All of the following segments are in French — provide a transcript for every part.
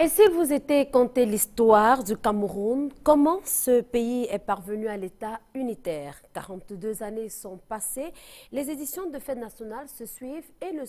Et si vous étiez conté l'histoire du Cameroun, comment ce pays est parvenu à l'état unitaire? 42 années sont passées, les éditions de Fête nationale se suivent et ne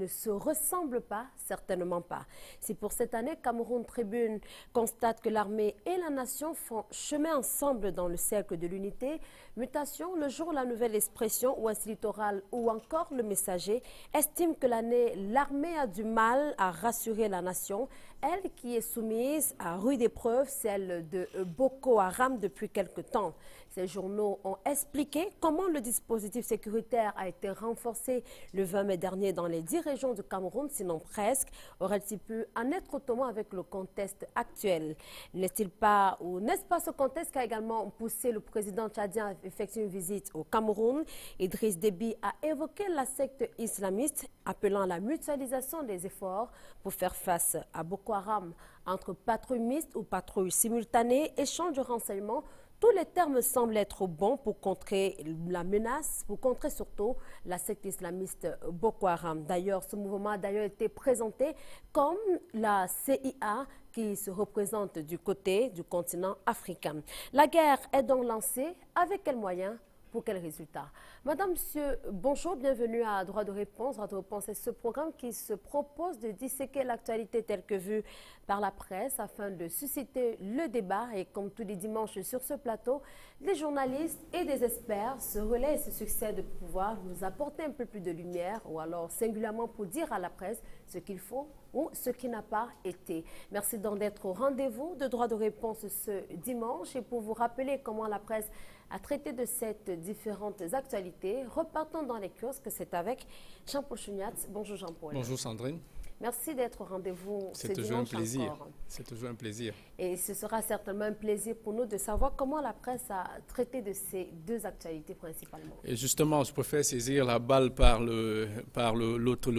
se ressemblent pas, certainement pas. Si pour cette année, Cameroun Tribune constate que l'armée et la nation font chemin ensemble dans le cercle de l'unité, mutation, le jour, la nouvelle expression, ouest littoral ou encore le messager, estime que l'armée a du mal à rassurer la nation, elle qui est soumise à rude épreuve, celle de Boko Haram depuis quelque temps. Ces journaux ont expliqué comment le dispositif sécuritaire a été renforcé le 20 mai dernier dans les 10 régions du Cameroun, sinon presque. Aurait-il pu en être autrement avec le contexte actuel? N'est-ce pas ce contexte qui a également poussé le président tchadien à effectuer une visite au Cameroun? Idriss Déby a évoqué la secte islamiste, appelant à la mutualisation des efforts pour faire face à Boko Haram. Entre patrouilles mixtes ou patrouilles simultanées, échange de renseignements, tous les termes semblent être bons pour contrer la menace, pour contrer surtout la secte islamiste Boko Haram. D'ailleurs, ce mouvement a été présenté comme la CIA qui se représente du côté du continent africain. La guerre est donc lancée. Avec quels moyens? Pour quels résultats? Madame, monsieur, bonjour, bienvenue à Droit de réponse. Droit de réponse est ce programme qui se propose de disséquer l'actualité telle que vue par la presse afin de susciter le débat. Et comme tous les dimanches sur ce plateau, des journalistes et des experts se relaient et se succèdent pour pouvoir nous apporter un peu plus de lumière ou alors singulièrement pour dire à la presse ce qu'il faut ou ce qui n'a pas été. Merci donc d'être au rendez-vous de Droit de réponse ce dimanche et pour vous rappeler comment la presse a traité de ces différentes actualités. Repartons dans les kiosques, c'est avec Jean-Paul Chouniat. Bonjour Jean-Paul. Bonjour Sandrine. Merci d'être au rendez-vous ce dimanche. C'est toujours un plaisir. Encore. C'est toujours un plaisir. Et ce sera certainement un plaisir pour nous de savoir comment la presse a traité de ces deux actualités principalement. Et justement, je préfère saisir la balle par le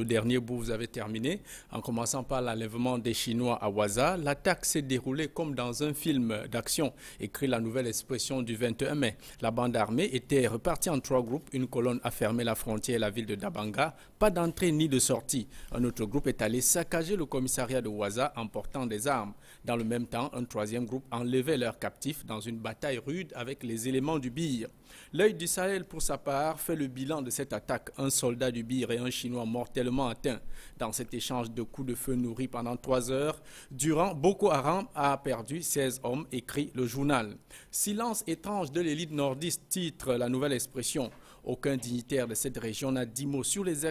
dernier bout vous avez terminé, en commençant par l'enlèvement des Chinois à Ouaza. L'attaque s'est déroulée comme dans un film d'action, écrit la nouvelle expression du 21 mai. La bande armée était repartie en 3 groupes. Une colonne a fermé la frontière et la ville de Dabanga. Pas d'entrée ni de sortie. Un autre groupe est allé saccager le commissariat de Ouaza en portant des armes. Dans le même temps, un 3e groupe enlevait leurs captifs dans une bataille rude avec les éléments du Bir. L'œil du Sahel, pour sa part, fait le bilan de cette attaque. Un soldat du Bir et un Chinois mortellement atteints. Dans cet échange de coups de feu nourris pendant 3 heures, durant, Boko Haram a perdu 16 hommes, écrit le journal. Silence étrange de l'élite nordiste, titre la nouvelle expression. Aucun dignitaire de cette région n'a dit mot sur les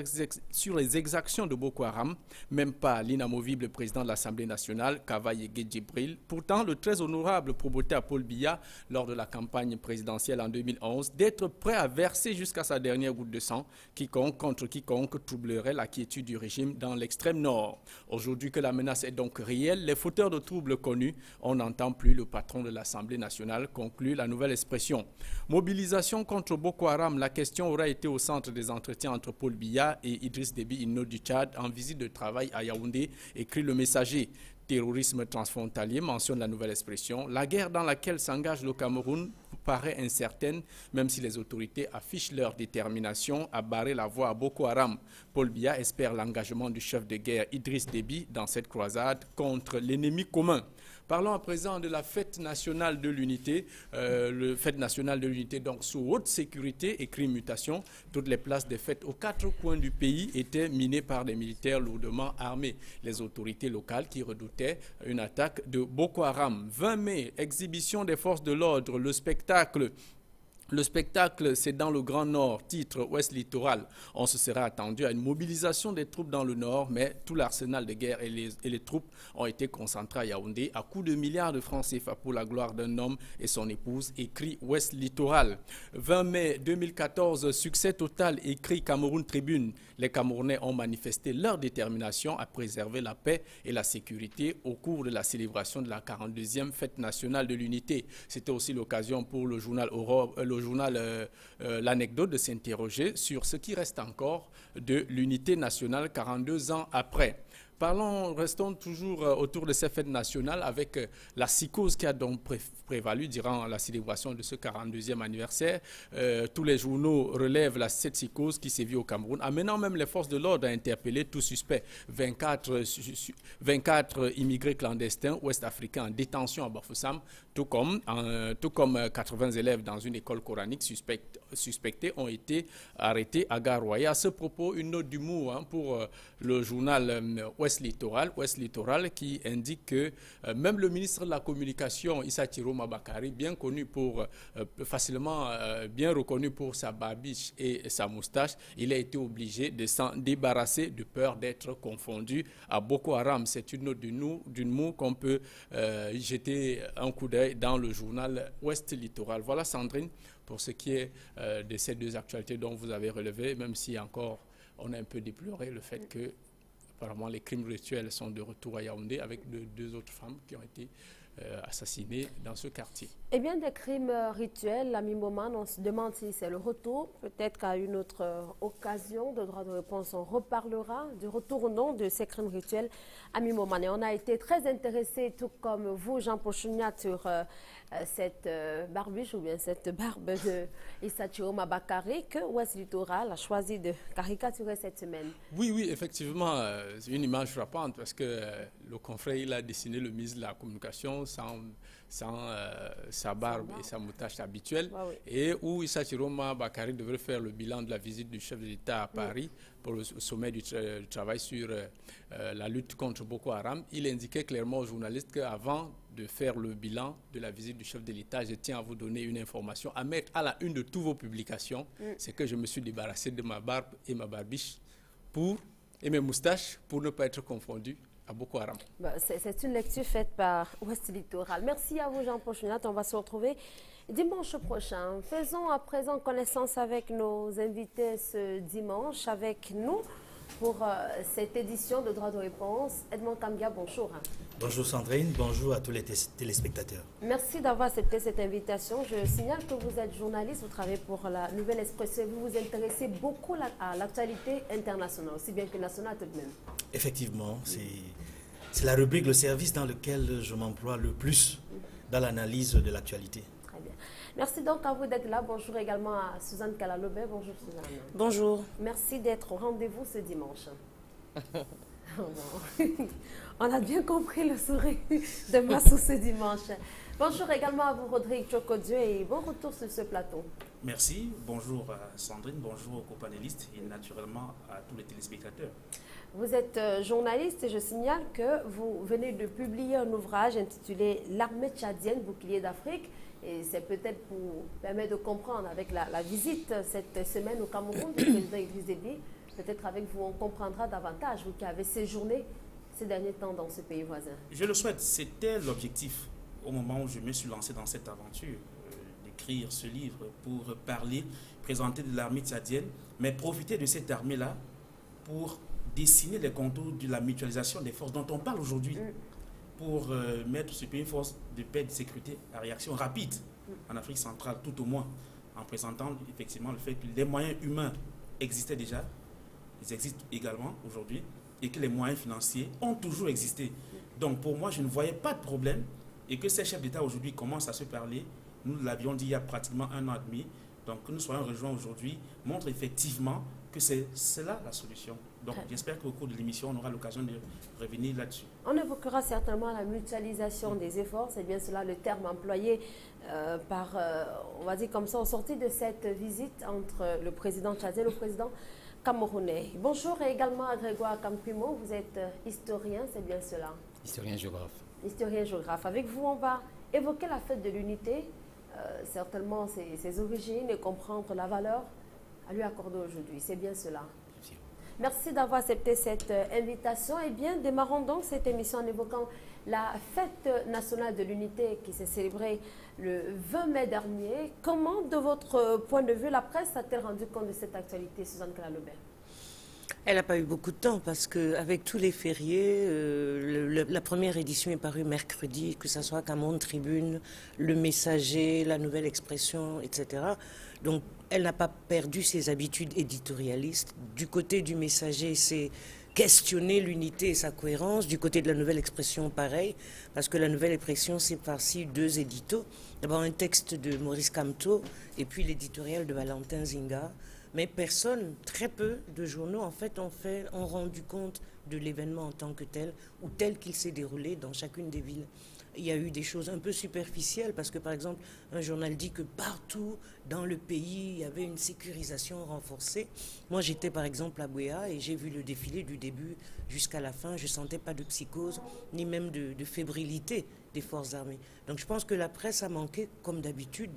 exactions de Boko Haram, même pas l'inamovible président de l'Assemblée nationale, Kavaye Djibril. Pourtant, le très honorable promoteur Paul Biya, lors de la campagne présidentielle en 2011, d'être prêt à verser jusqu'à sa dernière goutte de sang quiconque contre quiconque troublerait la quiétude du régime dans l'extrême nord. Aujourd'hui que la menace est donc réelle, les fauteurs de troubles connus, on n'entend plus le patron de l'Assemblée nationale, conclut la nouvelle expression. Mobilisation contre Boko Haram, la question aura été au centre des entretiens entre Paul Biya et Idriss Déby Itno du Tchad en visite de travail à Yaoundé, écrit le messager. Terrorisme transfrontalier, mentionne la nouvelle expression. La guerre dans laquelle s'engage le Cameroun paraît incertaine, même si les autorités affichent leur détermination à barrer la voie à Boko Haram. Paul Biya espère l'engagement du chef de guerre Idriss Déby dans cette croisade contre l'ennemi commun. Parlons à présent de la fête nationale de l'unité. Le fête nationale de l'unité, donc sous haute sécurité, écrit mutation. Toutes les places des fêtes aux 4 coins du pays étaient minées par des militaires lourdement armés. Les autorités locales qui redoutaient une attaque de Boko Haram. 20 mai, exhibition des forces de l'ordre, le spectacle. Le spectacle, c'est dans le Grand Nord, titre Ouest Littoral. On se serait attendu à une mobilisation des troupes dans le Nord, mais tout l'arsenal de guerre et les troupes ont été concentrés à Yaoundé à coups de milliards de francs CFA pour la gloire d'un homme et son épouse, écrit Ouest Littoral. 20 mai 2014, succès total, écrit Cameroun Tribune. Les Camerounais ont manifesté leur détermination à préserver la paix et la sécurité au cours de la célébration de la 42e fête nationale de l'unité. C'était aussi l'occasion pour le journal L'Anecdote de s'interroger sur ce qui reste encore de l'unité nationale 42 ans après. Restons toujours autour de ces fêtes nationales avec la psychose qui a donc prévalu durant la célébration de ce 42e anniversaire. Tous les journaux relèvent cette psychose qui sévit au Cameroun, amenant même les forces de l'ordre à interpeller tout suspect. 24 immigrés clandestins ouest-africains en détention à Bafoussam, tout comme 80 élèves dans une école coranique suspectés ont été arrêtés à Garoua. À ce propos, une note d'humour pour le journal Ouest Littoral qui indique que même le ministre de la Communication, Issa Chiroma Bakari, bien connu pour bien reconnu pour sa barbiche et sa moustache, il a été obligé de s'en débarrasser de peur d'être confondu à Boko Haram. C'est une note d'humour qu'on peut jeter un coup d'œil dans le journal Ouest Littoral. Voilà, Sandrine, pour ce qui est de ces deux actualités dont vous avez relevé, même si encore on a un peu déploré le fait que apparemment les crimes rituels sont de retour à Yaoundé avec deux autres femmes qui ont été assassinées dans ce quartier. Eh bien, des crimes rituels, l'ami Moman, on se demande si c'est le retour. Peut-être qu'à une autre occasion de droit de réponse, on reparlera du retour ou non de ces crimes rituels, ami Moman. Et on a été très intéressés, tout comme vous, Jean-Paul Chouniat, sur cette barbiche ou bien cette barbe de Issa Chiroma Bakari que Ouest Littoral a choisi de caricaturer cette semaine. Oui, effectivement, c'est une image frappante parce que le confrère, il a dessiné le ministre de la Communication sans sa barbe et sa moustache habituelle, et où Issa Chiroma Bakari devrait faire le bilan de la visite du chef de l'État à Paris pour le sommet du travail sur la lutte contre Boko Haram. Il indiquait clairement aux journalistes qu'avant de faire le bilan de la visite du chef de l'État, je tiens à vous donner une information, à mettre à la une de toutes vos publications, c'est que je me suis débarrassé de ma barbe et ma barbiche et mes moustaches pour ne pas être confondu à Boko Haram. C'est une lecture faite par Ouest Littoral. Merci à vous, Jean-Paul Chouniat. On va se retrouver dimanche prochain. Faisons à présent connaissance avec nos invités ce dimanche, avec nous pour cette édition de Droit de réponse. Edmond Kamgia, bonjour. Bonjour Sandrine, bonjour à tous les téléspectateurs. Merci d'avoir accepté cette invitation. Je signale que vous êtes journaliste, vous travaillez pour la Nouvelle Expresso et vous vous intéressez beaucoup à l'actualité internationale, aussi bien que nationale tout de même. Effectivement, c'est la rubrique, le service dans lequel je m'emploie le plus dans l'analyse de l'actualité. Très bien. Merci donc à vous d'être là. Bonjour également à Suzanne Kalalobé. Bonjour Suzanne. Bonjour. Merci d'être au rendez-vous ce dimanche. On a bien compris le sourire de Massou ce dimanche. Bonjour également à vous Rodrigue Chokodieu et bon retour sur ce plateau. Merci. Bonjour à Sandrine, bonjour aux copanélistes et naturellement à tous les téléspectateurs. Vous êtes journaliste et je signale que vous venez de publier un ouvrage intitulé « L'armée tchadienne, bouclier d'Afrique ». Et c'est peut-être pour permettre de comprendre avec la visite cette semaine au Cameroun du président Idriss Déby. Peut-être avec vous, on comprendra davantage, vous qui avez séjourné ces derniers temps dans ce pays voisin. Je le souhaite. C'était l'objectif au moment où je me suis lancé dans cette aventure, d'écrire ce livre pour parler, présenter de l'armée tchadienne, mais profiter de cette armée-là pour dessiner les contours de la mutualisation des forces dont on parle aujourd'hui, pour mettre ce pays une force de paix et de sécurité à réaction rapide en Afrique centrale, tout au moins, en présentant effectivement le fait que les moyens humains existaient déjà, ils existent également aujourd'hui, et que les moyens financiers ont toujours existé. Donc pour moi, je ne voyais pas de problème, et que ces chefs d'État aujourd'hui commencent à se parler. Nous l'avions dit il y a pratiquement 1 an et demi, donc que nous soyons rejoints aujourd'hui montre effectivement que c'est là la solution. Donc j'espère qu'au cours de l'émission, on aura l'occasion de revenir là-dessus. On évoquera certainement la mutualisation des efforts, c'est bien cela le terme employé on va dire comme ça, en sortie de cette visite entre le président tchadien et le président camerounais. Bonjour et également à Grégoire Campimo, vous êtes historien, c'est bien cela? Historien géographe. Historien géographe. Avec vous, on va évoquer la fête de l'unité, certainement ses origines et comprendre la valeur à lui accorder aujourd'hui. C'est bien cela. Merci d'avoir accepté cette invitation. Eh bien, démarrons donc cette émission en évoquant la fête nationale de l'unité qui s'est célébrée le 20 mai dernier. Comment, de votre point de vue, la presse a-t-elle rendu compte de cette actualité, Suzanne Kalalobé? Elle n'a pas eu beaucoup de temps parce qu'avec tous les fériés, la première édition est parue mercredi, que ce soit Cameroun Tribune, Le Messager, La Nouvelle Expression, etc. Donc, elle n'a pas perdu ses habitudes éditorialistes. Du côté du Messager, c'est questionner l'unité et sa cohérence. Du côté de la nouvelle expression, pareil, parce que la nouvelle expression, c'est par-ci 2 éditos. D'abord un texte de Maurice Kamto et puis l'éditorial de Valentin Zinga. Mais personne, très peu de journaux, en fait, ont rendu compte de l'événement en tant que tel, ou tel qu'il s'est déroulé dans chacune des villes. Il y a eu des choses un peu superficielles, parce que, par exemple, un journal dit que partout dans le pays, il y avait une sécurisation renforcée. Moi, j'étais, par exemple, à Buea, et j'ai vu le défilé du début jusqu'à la fin. Je ne sentais pas de psychose, ni même de fébrilité des forces armées. Donc, je pense que la presse a manqué, comme d'habitude,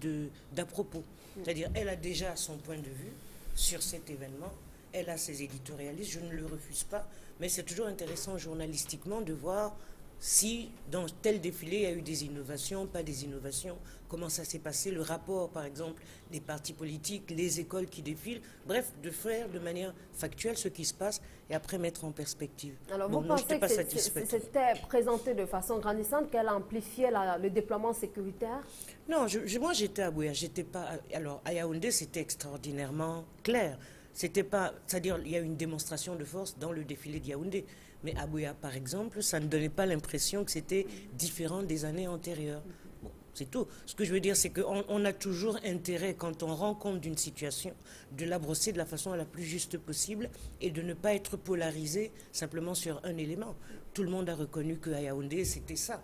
d'à propos. C'est-à-dire, elle a déjà son point de vue sur cet événement. Elle a ses éditorialistes, je ne le refuse pas, mais c'est toujours intéressant journalistiquement de voir si dans tel défilé il y a eu des innovations, pas des innovations, comment ça s'est passé, le rapport par exemple des partis politiques, les écoles qui défilent, bref, de faire de manière factuelle ce qui se passe et après mettre en perspective. Alors vous pensez que c'était présenté de façon grandissante, qu'elle amplifiait le déploiement sécuritaire? Non, moi j'étais à Buea, j'étais pas... Alors à Yaoundé c'était extraordinairement clair. C'était pas, c'est-à-dire il y a une démonstration de force dans le défilé de Yaoundé. Mais à Buea, par exemple, ça ne donnait pas l'impression que c'était différent des années antérieures. Bon, c'est tout. Ce que je veux dire, c'est qu'on a toujours intérêt, quand on rend compte d'une situation, de la brosser de la façon la plus juste possible et de ne pas être polarisé simplement sur un élément. Tout le monde a reconnu qu'à Yaoundé, c'était ça.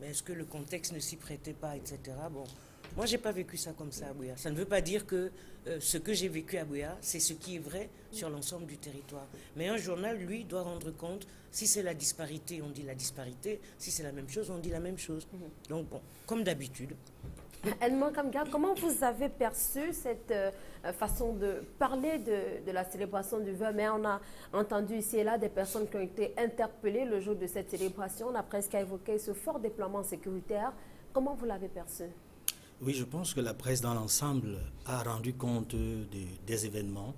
Mais est-ce que le contexte ne s'y prêtait pas, etc. Bon, moi, je n'ai pas vécu ça comme ça à Buea. Ça ne veut pas dire que ce que j'ai vécu à Buea, c'est ce qui est vrai sur l'ensemble du territoire. Mais un journal, lui, doit rendre compte, si c'est la disparité, on dit la disparité, si c'est la même chose, on dit la même chose. Donc, bon, comme d'habitude. Edmond Kamga, comment vous avez perçu cette façon de parler de la célébration du 20 mai? On a entendu ici et là des personnes qui ont été interpellées le jour de cette célébration. On a presque évoqué ce fort déploiement sécuritaire. Comment vous l'avez perçu? Oui, je pense que la presse dans l'ensemble a rendu compte des événements.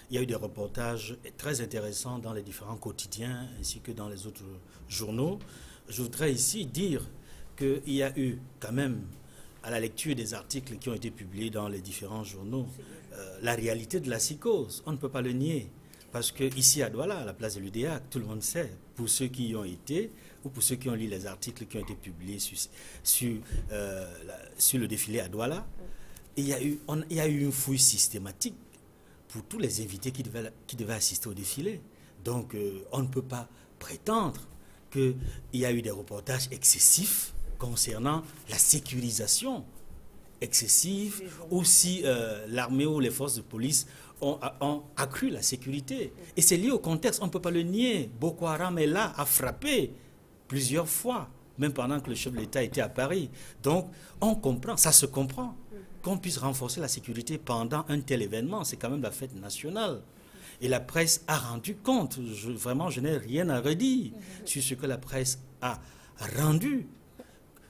Il y a eu des reportages très intéressants dans les différents quotidiens ainsi que dans les autres journaux. Je voudrais ici dire qu'il y a eu quand même, à la lecture des articles qui ont été publiés dans les différents journaux, la réalité de la psychose. On ne peut pas le nier. Parce qu'ici à Douala, à la place de l'UDEAC, tout le monde sait, pour ceux qui y ont été, ou pour ceux qui ont lu les articles qui ont été publiés sur le défilé à Douala, il y a eu une fouille systématique pour tous les invités qui devaient assister au défilé. Donc on ne peut pas prétendre qu'il y a eu des reportages excessifs concernant la sécurisation excessive, ou si l'armée ou les forces de police ont accru la sécurité. Et c'est lié au contexte, on ne peut pas le nier. Boko Haram est là, a frappé plusieurs fois, même pendant que le chef de l'État était à Paris. Donc, on comprend, ça se comprend, qu'on puisse renforcer la sécurité pendant un tel événement. C'est quand même la fête nationale. Et la presse a rendu compte. Vraiment, je n'ai rien à redire sur ce que la presse a rendu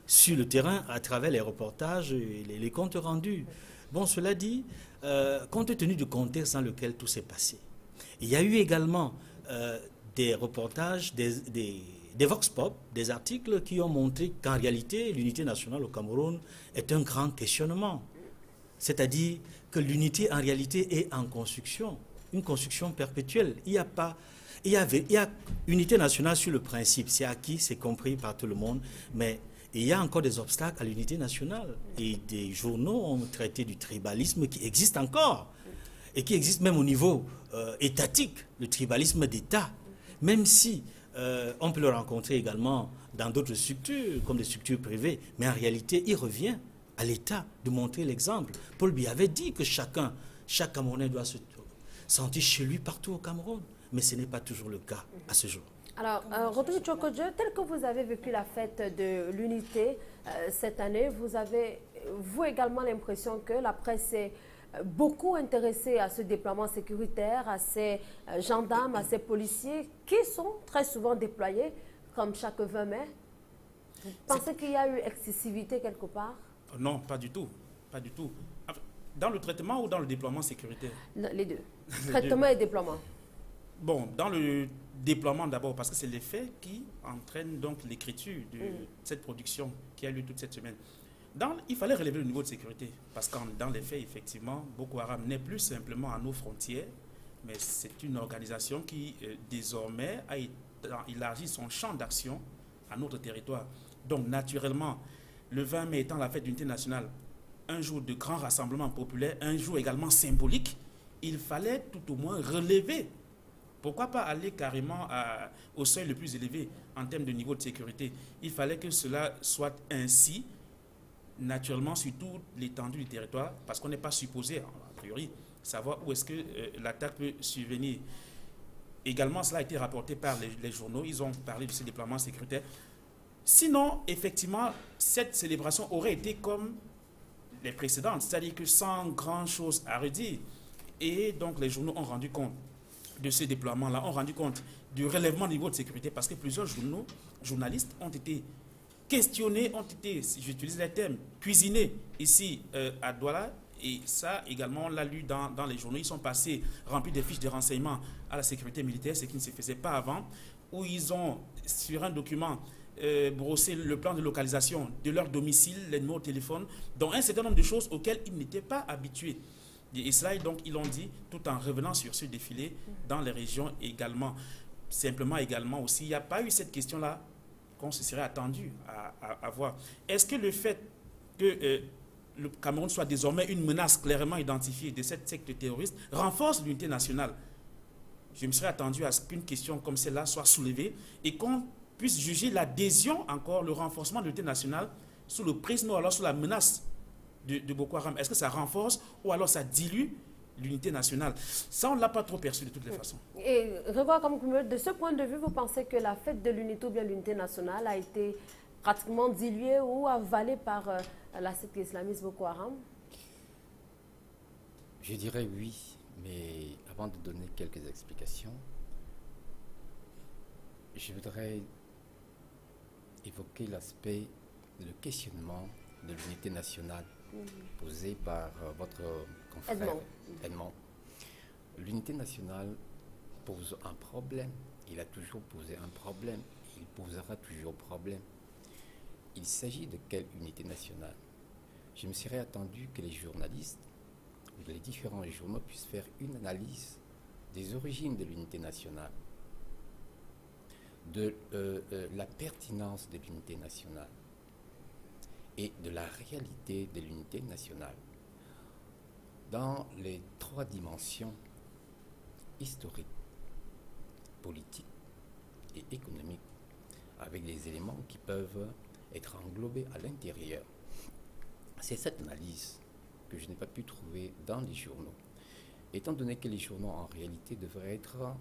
sur le terrain à travers les reportages et les comptes rendus. Bon, cela dit, compte tenu du contexte dans lequel tout s'est passé, il y a eu également des reportages, des vox pop, des articles qui ont montré qu'en réalité, l'unité nationale au Cameroun est un grand questionnement. C'est-à-dire que l'unité, en réalité, est en construction, une construction perpétuelle. Il y a unité nationale sur le principe, c'est acquis, c'est compris par tout le monde, mais il y a encore des obstacles à l'unité nationale. Et des journaux ont traité du tribalisme qui existe encore, et qui existe même au niveau étatique, le tribalisme d'État, même si on peut le rencontrer également dans d'autres structures, comme des structures privées, mais en réalité, il revient à l'État de montrer l'exemple. Paul Biya avait dit que chaque Camerounais doit se sentir chez lui partout au Cameroun, mais ce n'est pas toujours le cas à ce jour. Alors, Rodrigue Tchokodjo, tel que vous avez vécu la fête de l'unité cette année, vous avez, vous également, l'impression que la presse est beaucoup intéressée à ce déploiement sécuritaire, à ces gendarmes, à ces policiers qui sont très souvent déployés comme chaque 20 mai? Vous pensez qu'il y a eu excessivité quelque part? Non, pas du tout. Pas du tout. Dans le traitement ou dans le déploiement sécuritaire? Les deux. Traitement et déploiement. Bon, dans le déploiement d'abord, parce que c'est les faits qui entraînent donc l'écriture de cette production qui a lieu toute cette semaine. Il fallait relever le niveau de sécurité, parce que dans les faits, effectivement, Boko Haram n'est plus simplement à nos frontières, mais c'est une organisation qui désormais a élargi son champ d'action à notre territoire. Donc naturellement, le 20 mai étant la fête d'unité nationale, un jour de grand rassemblement populaire, un jour également symbolique, il fallait tout au moins relever. Pourquoi pas aller carrément au seuil le plus élevé en termes de niveau de sécurité? Il fallait que cela soit ainsi, naturellement, sur toute l'étendue du territoire, parce qu'on n'est pas supposé, a priori, savoir où est-ce que l'attaque peut survenir. Également, cela a été rapporté par les journaux. Ils ont parlé de ces déploiements sécuritaires. Sinon, effectivement, cette célébration aurait été comme les précédentes, c'est-à-dire que sans grand-chose à redire. Et donc, les journaux ont rendu compte de ce déploiement-là, ont rendu compte du relèvement du niveau de sécurité, parce que plusieurs journalistes ont été questionnés, ont été, si j'utilise les termes, cuisinés ici à Douala. Et ça, également, on l'a lu dans les journaux. Ils sont passés remplis des fiches de renseignement à la sécurité militaire, ce qui ne se faisait pas avant, où ils ont, sur un document, brossé le plan de localisation de leur domicile, les numéros de téléphone, dont un certain nombre de choses auxquelles ils n'étaient pas habitués. Et cela, donc, ils l'ont dit, tout en revenant sur ce défilé dans les régions également. Simplement, également aussi, il n'y a pas eu cette question-là qu'on se serait attendu à voir. Est-ce que le fait que le Cameroun soit désormais une menace clairement identifiée de cette secte terroriste renforce l'unité nationale? Je me serais attendu à ce qu'une question comme celle-là soit soulevée et qu'on puisse juger l'adhésion, encore le renforcement de l'unité nationale sous le prisme ou alors sous la menace de Boko Haram. Est-ce que ça renforce ou alors ça dilue l'unité nationale? Ça, on ne l'a pas trop perçu de toutes les façons. Et revoir comme de ce point de vue, vous pensez que la fête de l'unité ou bien l'unité nationale a été pratiquement diluée ou avalée par la secte islamiste Boko Haram? Je dirais oui, mais avant de donner quelques explications, je voudrais évoquer l'aspect, le questionnement de l'unité nationale posé par votre confrère Edmond. L'unité nationale pose un problème. Il a toujours posé un problème. Il posera toujours problème. Il s'agit de quelle unité nationale? Je me serais attendu que les journalistes ou les différents journaux puissent faire une analyse des origines de l'unité nationale, de la pertinence de l'unité nationale et de la réalité de l'unité nationale dans les trois dimensions historiques, politiques et économiques, avec des éléments qui peuvent être englobés à l'intérieur. C'est cette analyse que je n'ai pas pu trouver dans les journaux, étant donné que les journaux en réalité devraient être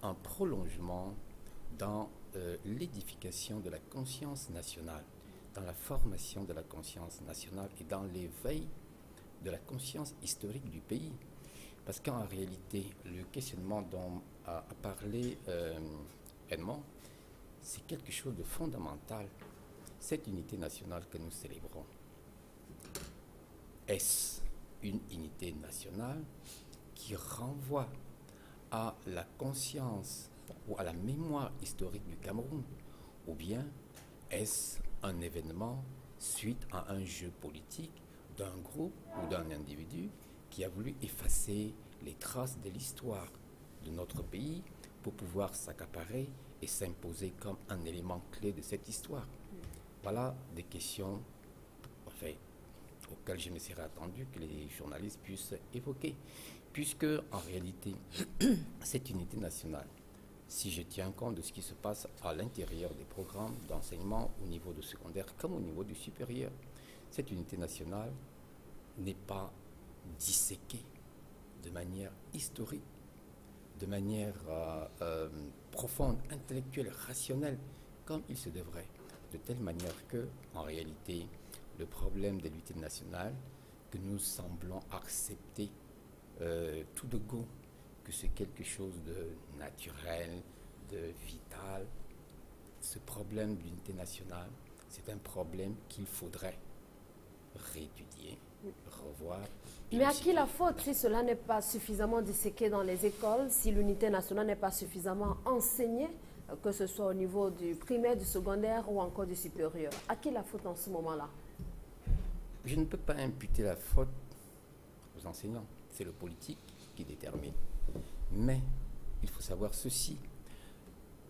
un prolongement dans l'édification de la conscience nationale, dans la formation de la conscience nationale et dans l'éveil de la conscience historique du pays. Parce qu'en réalité, le questionnement dont a parlé Edmond, c'est quelque chose de fondamental. Cette unité nationale que nous célébrons, est-ce une unité nationale qui renvoie à la conscience ou à la mémoire historique du Cameroun, ou bien est-ce un événement suite à un jeu politique d'un groupe ou d'un individu qui a voulu effacer les traces de l'histoire de notre pays pour pouvoir s'accaparer et s'imposer comme un élément clé de cette histoire? Voilà des questions auxquelles je me serais attendu que les journalistes puissent évoquer, puisque en réalité, cette unité nationale, si je tiens compte de ce qui se passe à l'intérieur des programmes d'enseignement au niveau du secondaire comme au niveau du supérieur, cette unité nationale n'est pas disséquée de manière historique, de manière profonde, intellectuelle, rationnelle, comme il se devrait, de telle manière que, en réalité, le problème de l'unité nationale, que nous semblons accepter tout de go, que c'est quelque chose de naturel, de vital. Ce problème de l'unité nationale, c'est un problème qu'il faudrait réétudier, revoir. Mais à qui la faute si cela n'est pas suffisamment disséqué dans les écoles, si l'unité nationale n'est pas suffisamment enseignée, que ce soit au niveau du primaire, du secondaire ou encore du supérieur? À qui la faute en ce moment-là? Je ne peux pas imputer la faute aux enseignants. C'est le politique qui détermine. Mais il faut savoir ceci.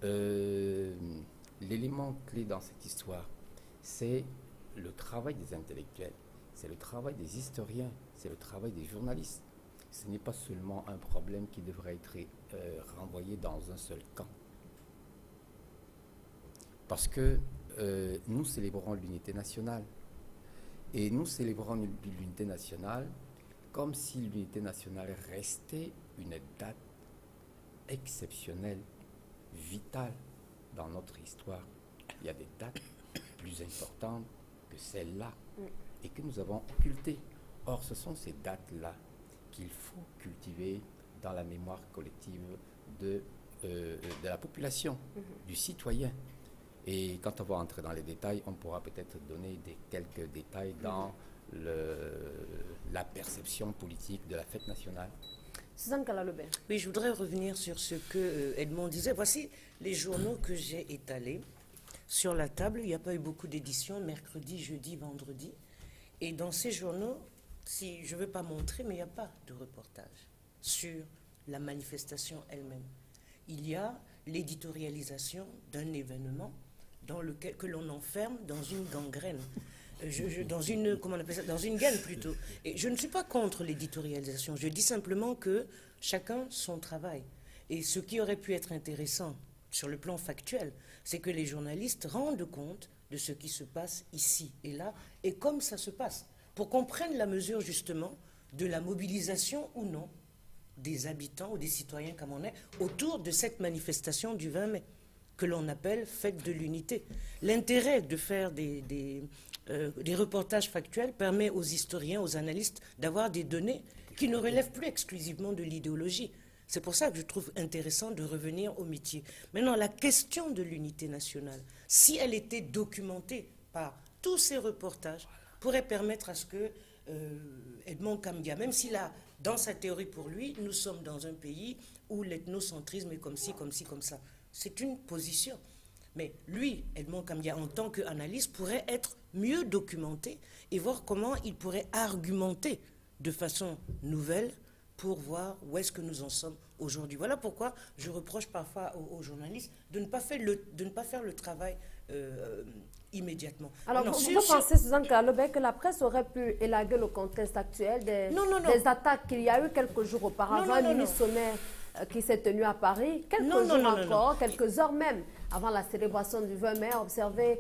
L'élément clé dans cette histoire, c'est le travail des intellectuels, c'est le travail des historiens, c'est le travail des journalistes. Ce n'est pas seulement un problème qui devrait être renvoyé dans un seul camp. Parce que nous célébrons l'unité nationale. Et nous célébrons l'unité nationale comme si l'unité nationale restait une date exceptionnelle, vitale dans notre histoire. Il y a des dates plus importantes que celle-là et que nous avons occultées. Or, ce sont ces dates-là qu'il faut cultiver dans la mémoire collective de la population, du citoyen. Et quand on va entrer dans les détails, on pourra peut-être donner quelques détails dans la perception politique de la fête nationale. Suzanne Kala-Lebert. Oui, je voudrais revenir sur ce que Edmond disait. Voici les journaux que j'ai étalés sur la table. Il n'y a pas eu beaucoup d'éditions, mercredi, jeudi, vendredi. Et dans ces journaux, si je ne veux pas montrer, mais il n'y a pas de reportage sur la manifestation elle-même. Il y a l'éditorialisation d'un événement dans lequel que l'on enferme dans une gangrène, dans une gaine plutôt. Et je ne suis pas contre l'éditorialisation. Je dis simplement que chacun son travail. Et ce qui aurait pu être intéressant sur le plan factuel, c'est que les journalistes rendent compte de ce qui se passe ici et là, et comme ça se passe, pour qu'on prenne la mesure justement de la mobilisation ou non des habitants ou des citoyens camerounais autour de cette manifestation du 20 mai. Que l'on appelle fête de l'unité. L'intérêt de faire des reportages factuels permet aux historiens, aux analystes d'avoir des données qui ne relèvent plus exclusivement de l'idéologie. C'est pour ça que je trouve intéressant de revenir au métier. Maintenant, la question de l'unité nationale, si elle était documentée par tous ces reportages, pourrait permettre à ce que Edmond Kambia, même s'il a, dans sa théorie pour lui, nous sommes dans un pays où l'ethnocentrisme est comme ci, comme ci, comme ça. C'est une position. Mais lui, Edmond Kambia, en tant qu'analyste, pourrait être mieux documenté et voir comment il pourrait argumenter de façon nouvelle pour voir où est-ce que nous en sommes aujourd'hui. Voilà pourquoi je reproche parfois aux journalistes de ne pas faire le travail immédiatement. Alors, vous pensez, Suzanne Kala-Lebert, que la presse aurait pu élaguer le contexte actuel des attaques qu'il y a eu quelques jours auparavant, un mini-sommet qui s'est tenu à Paris, quelques heures même avant la célébration du 20 mai, observé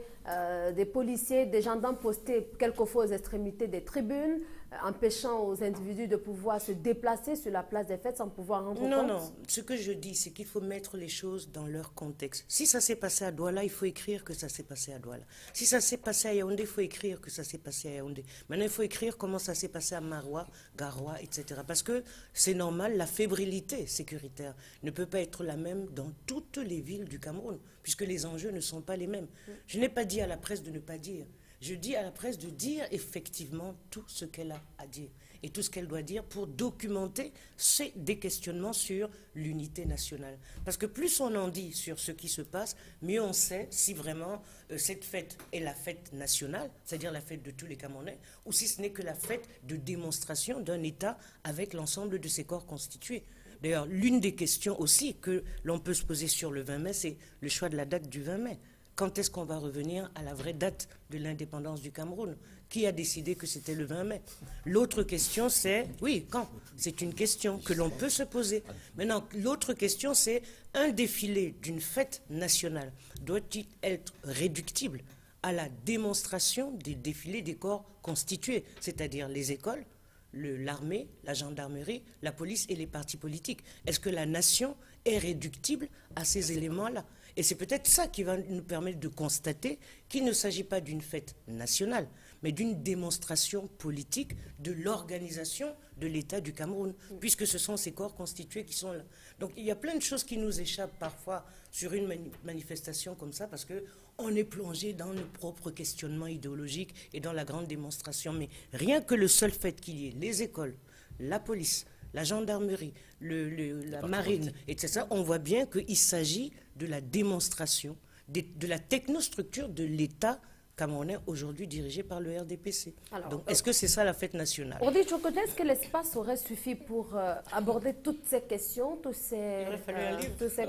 des policiers, des gendarmes postés quelquefois aux extrémités des tribunes, empêchant aux individus de pouvoir se déplacer sur la place des fêtes sans pouvoir rendre compte. Non, ce que je dis, c'est qu'il faut mettre les choses dans leur contexte. Si ça s'est passé à Douala, il faut écrire que ça s'est passé à Douala. Si ça s'est passé à Yaoundé, il faut écrire que ça s'est passé à Yaoundé. Maintenant, il faut écrire comment ça s'est passé à Maroua, Garoua, etc. Parce que c'est normal, la fébrilité sécuritaire ne peut pas être la même dans toutes les villes du Cameroun, puisque les enjeux ne sont pas les mêmes. Je n'ai pas dit à la presse de ne pas dire. Je dis à la presse de dire effectivement tout ce qu'elle a à dire et tout ce qu'elle doit dire pour documenter des questionnements sur l'unité nationale. Parce que plus on en dit sur ce qui se passe, mieux on sait si vraiment cette fête est la fête nationale, c'est-à-dire la fête de tous les Camerounais, ou si ce n'est que la fête de démonstration d'un État avec l'ensemble de ses corps constitués. D'ailleurs, l'une des questions aussi que l'on peut se poser sur le 20 mai, c'est le choix de la date du 20 mai. Quand est-ce qu'on va revenir à la vraie date de l'indépendance du Cameroun? Qui a décidé que c'était le 20 mai? L'autre question, c'est, oui, quand? C'est une question que l'on peut se poser. Maintenant, l'autre question, c'est un défilé d'une fête nationale doit-il être réductible à la démonstration des défilés des corps constitués, c'est-à-dire les écoles, l'armée, la gendarmerie, la police et les partis politiques? Est-ce que la nation est réductible à ces éléments-là? Et c'est peut-être ça qui va nous permettre de constater qu'il ne s'agit pas d'une fête nationale, mais d'une démonstration politique de l'organisation de l'État du Cameroun, puisque ce sont ces corps constitués qui sont là. Donc il y a plein de choses qui nous échappent parfois sur une manifestation comme ça, parce qu'on est plongé dans nos propres questionnements idéologiques et dans la grande démonstration. Mais rien que le seul fait qu'il y ait les écoles, la police, la gendarmerie, la marine, etc., on voit bien qu'il s'agit de la démonstration, de la technostructure de l'État camerounais aujourd'hui dirigé par le RDPC. Alors, donc, est-ce que c'est ça la fête nationale? On dit, est-ce que l'espace aurait suffi pour aborder toutes ces questions, tous ces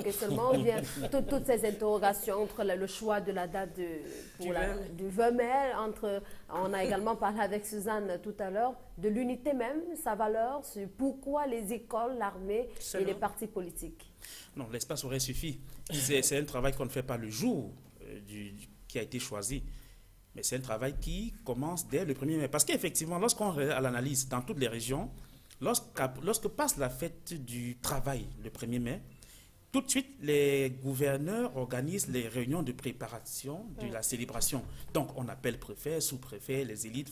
questionnements, ou bien toutes ces interrogations entre le choix de la date du 20 mai, on a également parlé avec Suzanne tout à l'heure, de l'unité même, sa valeur, sur pourquoi les écoles, l'armée et les partis politiques? Non, l'espace aurait suffi. C'est un travail qu'on ne fait pas le jour qui a été choisi. Mais c'est un travail qui commence dès le 1er mai. Parce qu'effectivement, lorsqu'on regarde à l'analyse dans toutes les régions, lorsque passe la fête du travail le 1er mai, tout de suite, les gouverneurs organisent les réunions de préparation de la célébration. Donc, on appelle préfets, sous-préfets, les élites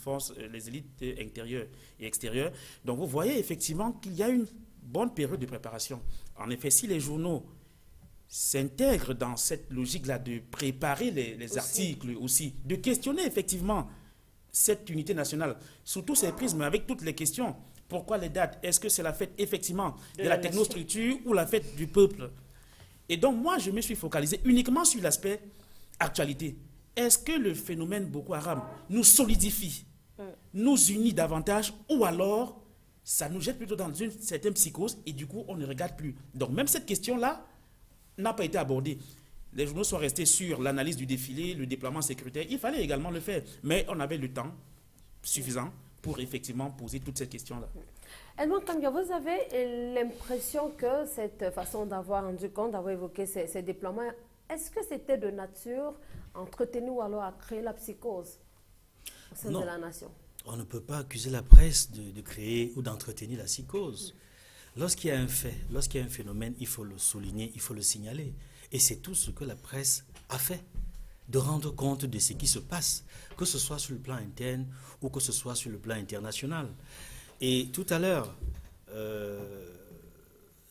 intérieures et extérieures. Donc, vous voyez effectivement qu'il y a une bonne période de préparation. En effet, si les journaux s'intègrent dans cette logique-là de préparer les articles aussi, de questionner effectivement cette unité nationale, sous tous ces prismes, avec toutes les questions. Pourquoi les dates? Est-ce que c'est la fête effectivement de la technostructure ou la fête du peuple? Et donc moi, je me suis focalisé uniquement sur l'aspect actualité. Est-ce que le phénomène Boko Haram nous solidifie, nous unit davantage, ou alors ça nous jette plutôt dans une certaine psychose et du coup on ne regarde plus? Donc même cette question-là n'a pas été abordée. Les journaux sont restés sur l'analyse du défilé, le déploiement sécuritaire. Il fallait également le faire, mais on avait le temps suffisant pour effectivement poser toutes ces questions-là. Edmond Kambia, vous avez l'impression que cette façon d'avoir rendu compte, d'avoir évoqué ces déploiements, est-ce que c'était de nature à entretenir ou alors à créer la psychose au sein de la nation? On ne peut pas accuser la presse de créer ou d'entretenir la psychose. Lorsqu'il y a un fait, lorsqu'il y a un phénomène, il faut le souligner, il faut le signaler. Et c'est tout ce que la presse a fait, de rendre compte de ce qui se passe, que ce soit sur le plan interne ou que ce soit sur le plan international. Et tout à l'heure,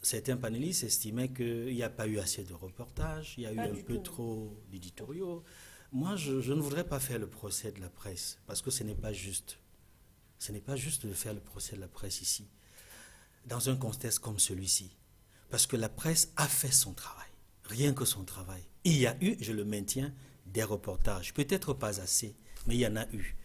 certains panélistes estimaient qu'il n'y a pas eu assez de reportages, il y a eu un peu trop d'éditoriaux. Moi, je ne voudrais pas faire le procès de la presse, parce que ce n'est pas juste. Ce n'est pas juste de faire le procès de la presse ici, dans un contexte comme celui-ci. Parce que la presse a fait son travail, rien que son travail. Il y a eu, je le maintiens, des reportages, peut-être pas assez, mais il y en a eu.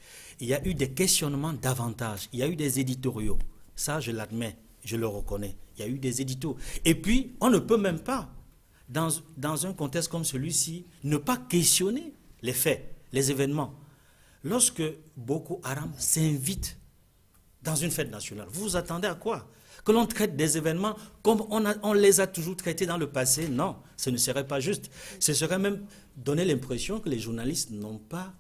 Il y a eu des questionnements davantage, il y a eu des éditoriaux. Ça, je l'admets, je le reconnais. Il y a eu des éditos. Et puis, on ne peut même pas, dans un contexte comme celui-ci, ne pas questionner les faits, les événements. Lorsque Boko Haram s'invite dans une fête nationale, vous vous attendez à quoi? Que l'on traite des événements comme on les a toujours traités dans le passé? Non, ce ne serait pas juste. Ce serait même donner l'impression que les journalistes n'ont pas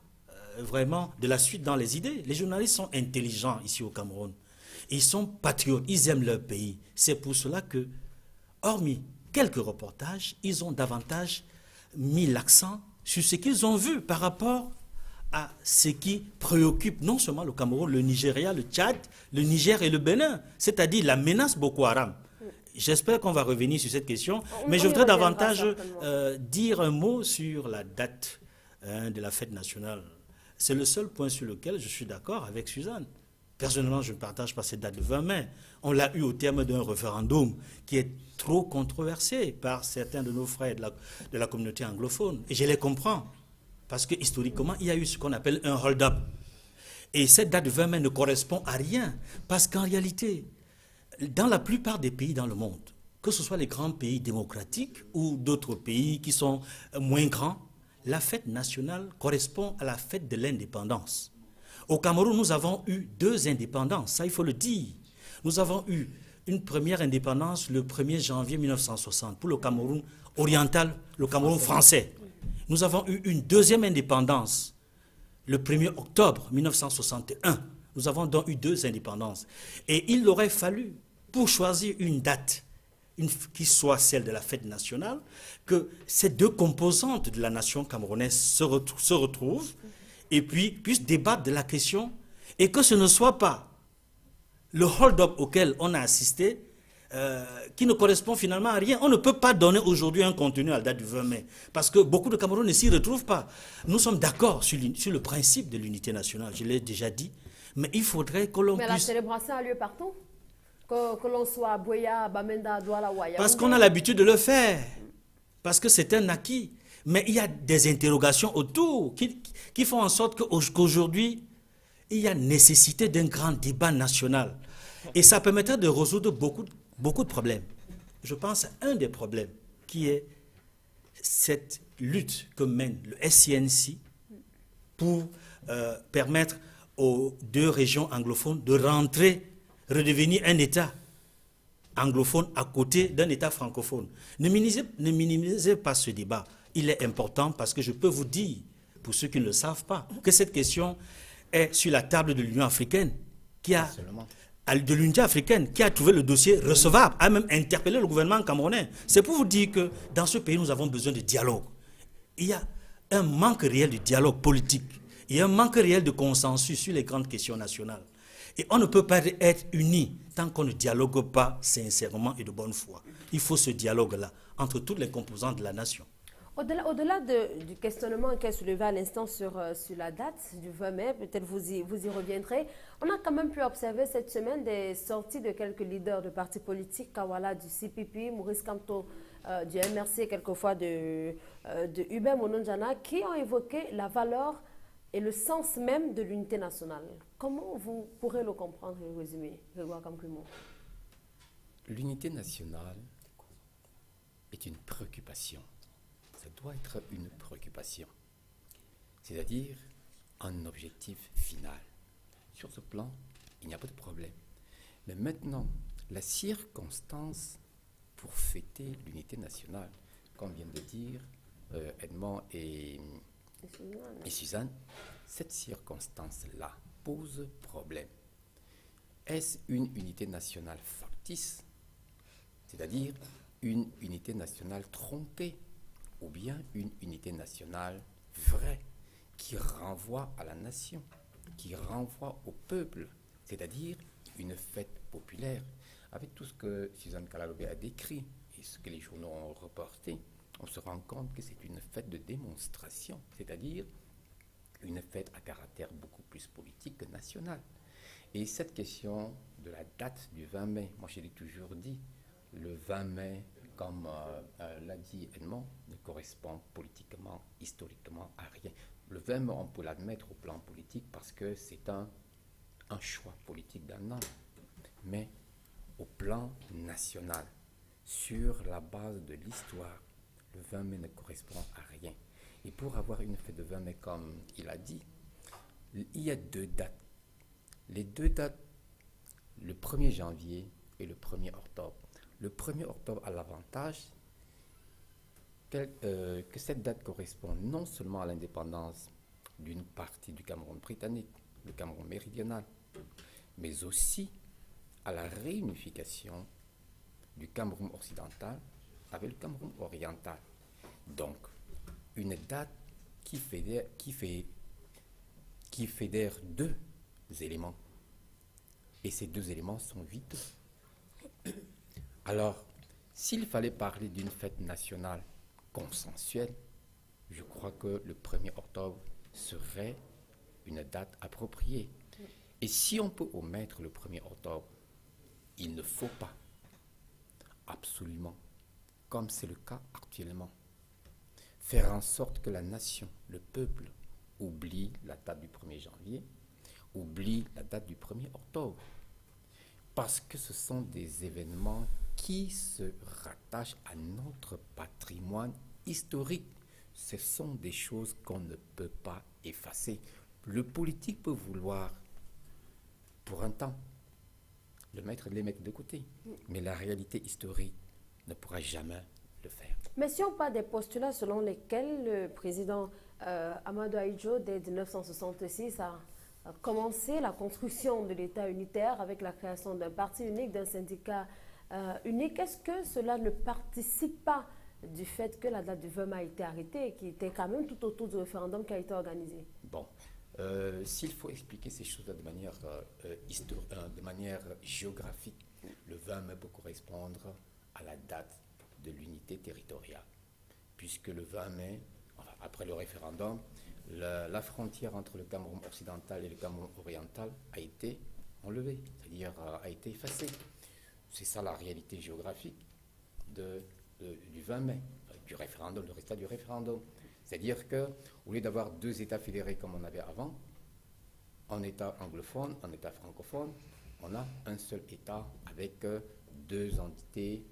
vraiment de la suite dans les idées. Les journalistes sont intelligents ici au Cameroun. Ils sont patriotes, ils aiment leur pays. C'est pour cela que, hormis quelques reportages, ils ont davantage mis l'accent sur ce qu'ils ont vu par rapport à ce qui préoccupe non seulement le Cameroun, le Nigeria, le Tchad, le Niger et le Bénin, c'est-à-dire la menace Boko Haram. J'espère qu'on va revenir sur cette question, mais je voudrais davantage dire un mot sur la date de la fête nationale. C'est le seul point sur lequel je suis d'accord avec Suzanne. Personnellement, je ne partage pas cette date de 20 mai. On l'a eu au terme d'un référendum qui est trop controversé par certains de nos frères de la communauté anglophone. Et je les comprends. Parce que historiquement, il y a eu ce qu'on appelle un hold-up. Et cette date de 20 mai ne correspond à rien. Parce qu'en réalité, dans la plupart des pays dans le monde, que ce soit les grands pays démocratiques ou d'autres pays qui sont moins grands, la fête nationale correspond à la fête de l'indépendance. Au Cameroun, nous avons eu 2 indépendances, ça il faut le dire. Nous avons eu une première indépendance le 1er janvier 1960 pour le Cameroun oriental, le Cameroun français. Nous avons eu une deuxième indépendance le 1er octobre 1961. Nous avons donc eu 2 indépendances. Et il aurait fallu, pour choisir une date qui soit celle de la fête nationale, que ces 2 composantes de la nation camerounaise se retrouvent et puis puissent débattre de la question et que ce ne soit pas le hold-up auquel on a assisté qui ne correspond finalement à rien. On ne peut pas donner aujourd'hui un contenu à la date du 20 mai parce que beaucoup de Camerounais ne s'y retrouvent pas. Nous sommes d'accord sur le principe de l'unité nationale, je l'ai déjà dit, mais il faudrait que l'on puisse... Mais la célébration a lieu partout? Que l'on soit à Boya, à Bamenda, à Douala ou à Yaoundé? Parce qu'on a l'habitude de le faire, parce que c'est un acquis. Mais il y a des interrogations autour qui font en sorte qu'aujourd'hui, il y a nécessité d'un grand débat national. Et ça permettrait de résoudre beaucoup de problèmes. Je pense à un des problèmes qui est cette lutte que mène le SCNC pour permettre aux deux régions anglophones de redevenir un État anglophone à côté d'un État francophone. Ne minimisez pas ce débat. Il est important parce que je peux vous dire, pour ceux qui ne le savent pas, que cette question est sur la table de l'Union africaine, qui a trouvé le dossier recevable, a même interpellé le gouvernement camerounais. C'est pour vous dire que dans ce pays, nous avons besoin de dialogue. Il y a un manque réel de dialogue politique. Il y a un manque réel de consensus sur les grandes questions nationales. Et on ne peut pas être unis tant qu'on ne dialogue pas sincèrement et de bonne foi. Il faut ce dialogue-là entre toutes les composantes de la nation. Au-delà du questionnement qui est soulevé à l'instant sur la date du 20 mai, peut-être vous y reviendrez, on a quand même pu observer cette semaine des sorties de quelques leaders de partis politiques, Kawala du CPP, Maurice Kamto du MRC, quelquefois de Hubert Mononjana, qui ont évoqué la valeur et le sens même de l'unité nationale. Comment vous pourrez le comprendre et le résumer, Grégoire Kamkumo? L'unité nationale est une préoccupation. Ça doit être une préoccupation, c'est-à-dire un objectif final. Sur ce plan, il n'y a pas de problème. Mais maintenant, la circonstance pour fêter l'unité nationale, comme viennent de dire Edmond et Suzanne, cette circonstance-là pose problème. Est-ce une unité nationale factice, c'est-à-dire une unité nationale trompée, ou bien une unité nationale vraie, qui renvoie à la nation, qui renvoie au peuple, c'est-à-dire une fête populaire. Avec tout ce que Suzanne Kalalobé a décrit et ce que les journaux ont reporté, on se rend compte que c'est une fête de démonstration, c'est-à-dire une fête à caractère beaucoup plus politique que national. Et cette question de la date du 20 mai, moi je l'ai toujours dit, le 20 mai, comme l'a dit Edmond, ne correspond politiquement, historiquement à rien. Le 20 mai, on peut l'admettre au plan politique parce que c'est un choix politique d'un an. Mais au plan national, sur la base de l'histoire, le 20 mai ne correspond à rien. Et pour avoir une fête de 20 mai, comme il a dit, il y a deux dates. Les deux dates, le 1er janvier et le 1er octobre. Le 1er octobre a l'avantage que cette date correspond non seulement à l'indépendance d'une partie du Cameroun britannique, le Cameroun méridional, mais aussi à la réunification du Cameroun occidental avec le Cameroun oriental. Donc, une date qui fédère deux éléments. Et ces deux éléments sont vitaux. Alors, s'il fallait parler d'une fête nationale consensuelle, je crois que le 1er octobre serait une date appropriée. Et si on peut omettre le 1er octobre, il ne faut pas, absolument, comme c'est le cas actuellement, faire en sorte que la nation, le peuple, oublie la date du 1er janvier, oublie la date du 1er octobre. Parce que ce sont des événements qui se rattachent à notre patrimoine historique. Ce sont des choses qu'on ne peut pas effacer. Le politique peut vouloir, pour un temps, les mettre de côté. Mais la réalité historique ne pourra jamais le faire. Mais si on parle des postulats selon lesquels le président Amadou Ahidjo, dès 1966, a commencé la construction de l'État unitaire avec la création d'un parti unique, d'un syndicat unique, est-ce que cela ne participe pas du fait que la date du 20 mai a été arrêtée, qui était quand même tout autour du référendum qui a été organisé? Bon, s'il faut expliquer ces choses de manière géographique, le 20 mai peut correspondre à la date de l'unité territoriale, puisque le 20 mai, après le référendum, la frontière entre le Cameroun occidental et le Cameroun oriental a été enlevée, c'est-à-dire a été effacée. C'est ça la réalité géographique du 20 mai, du référendum, le résultat du référendum. C'est-à-dire qu'au lieu d'avoir 2 États fédérés comme on avait avant, un État anglophone, un État francophone, on a un seul État avec 2 entités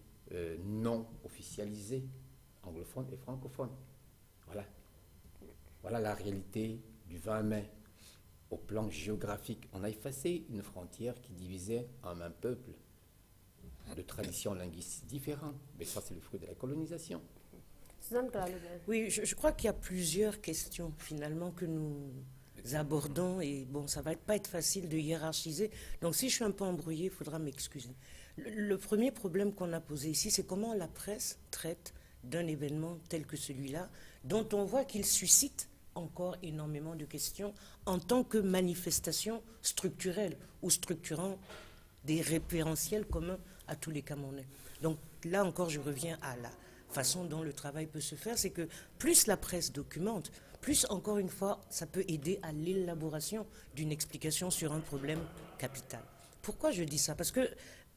non officialisées, anglophones et francophones. Voilà. Voilà la réalité du 20 mai. Au plan géographique, on a effacé une frontière qui divisait un même peuple de traditions linguistiques différentes. Mais ça, c'est le fruit de la colonisation. Oui, je crois qu'il y a plusieurs questions finalement que nous abordons et bon, ça va pas être facile de hiérarchiser. Donc si je suis un peu embrouillé, il faudra m'excuser. Le premier problème qu'on a posé ici, c'est comment la presse traite d'un événement tel que celui-là, dont on voit qu'il suscite encore énormément de questions en tant que manifestation structurelle ou structurant des référentiels communs à tous les Camerounais. Donc là encore, je reviens à la façon dont le travail peut se faire, c'est que plus la presse documente, plus, encore une fois, ça peut aider à l'élaboration d'une explication sur un problème capital. Pourquoi je dis ça? Parce que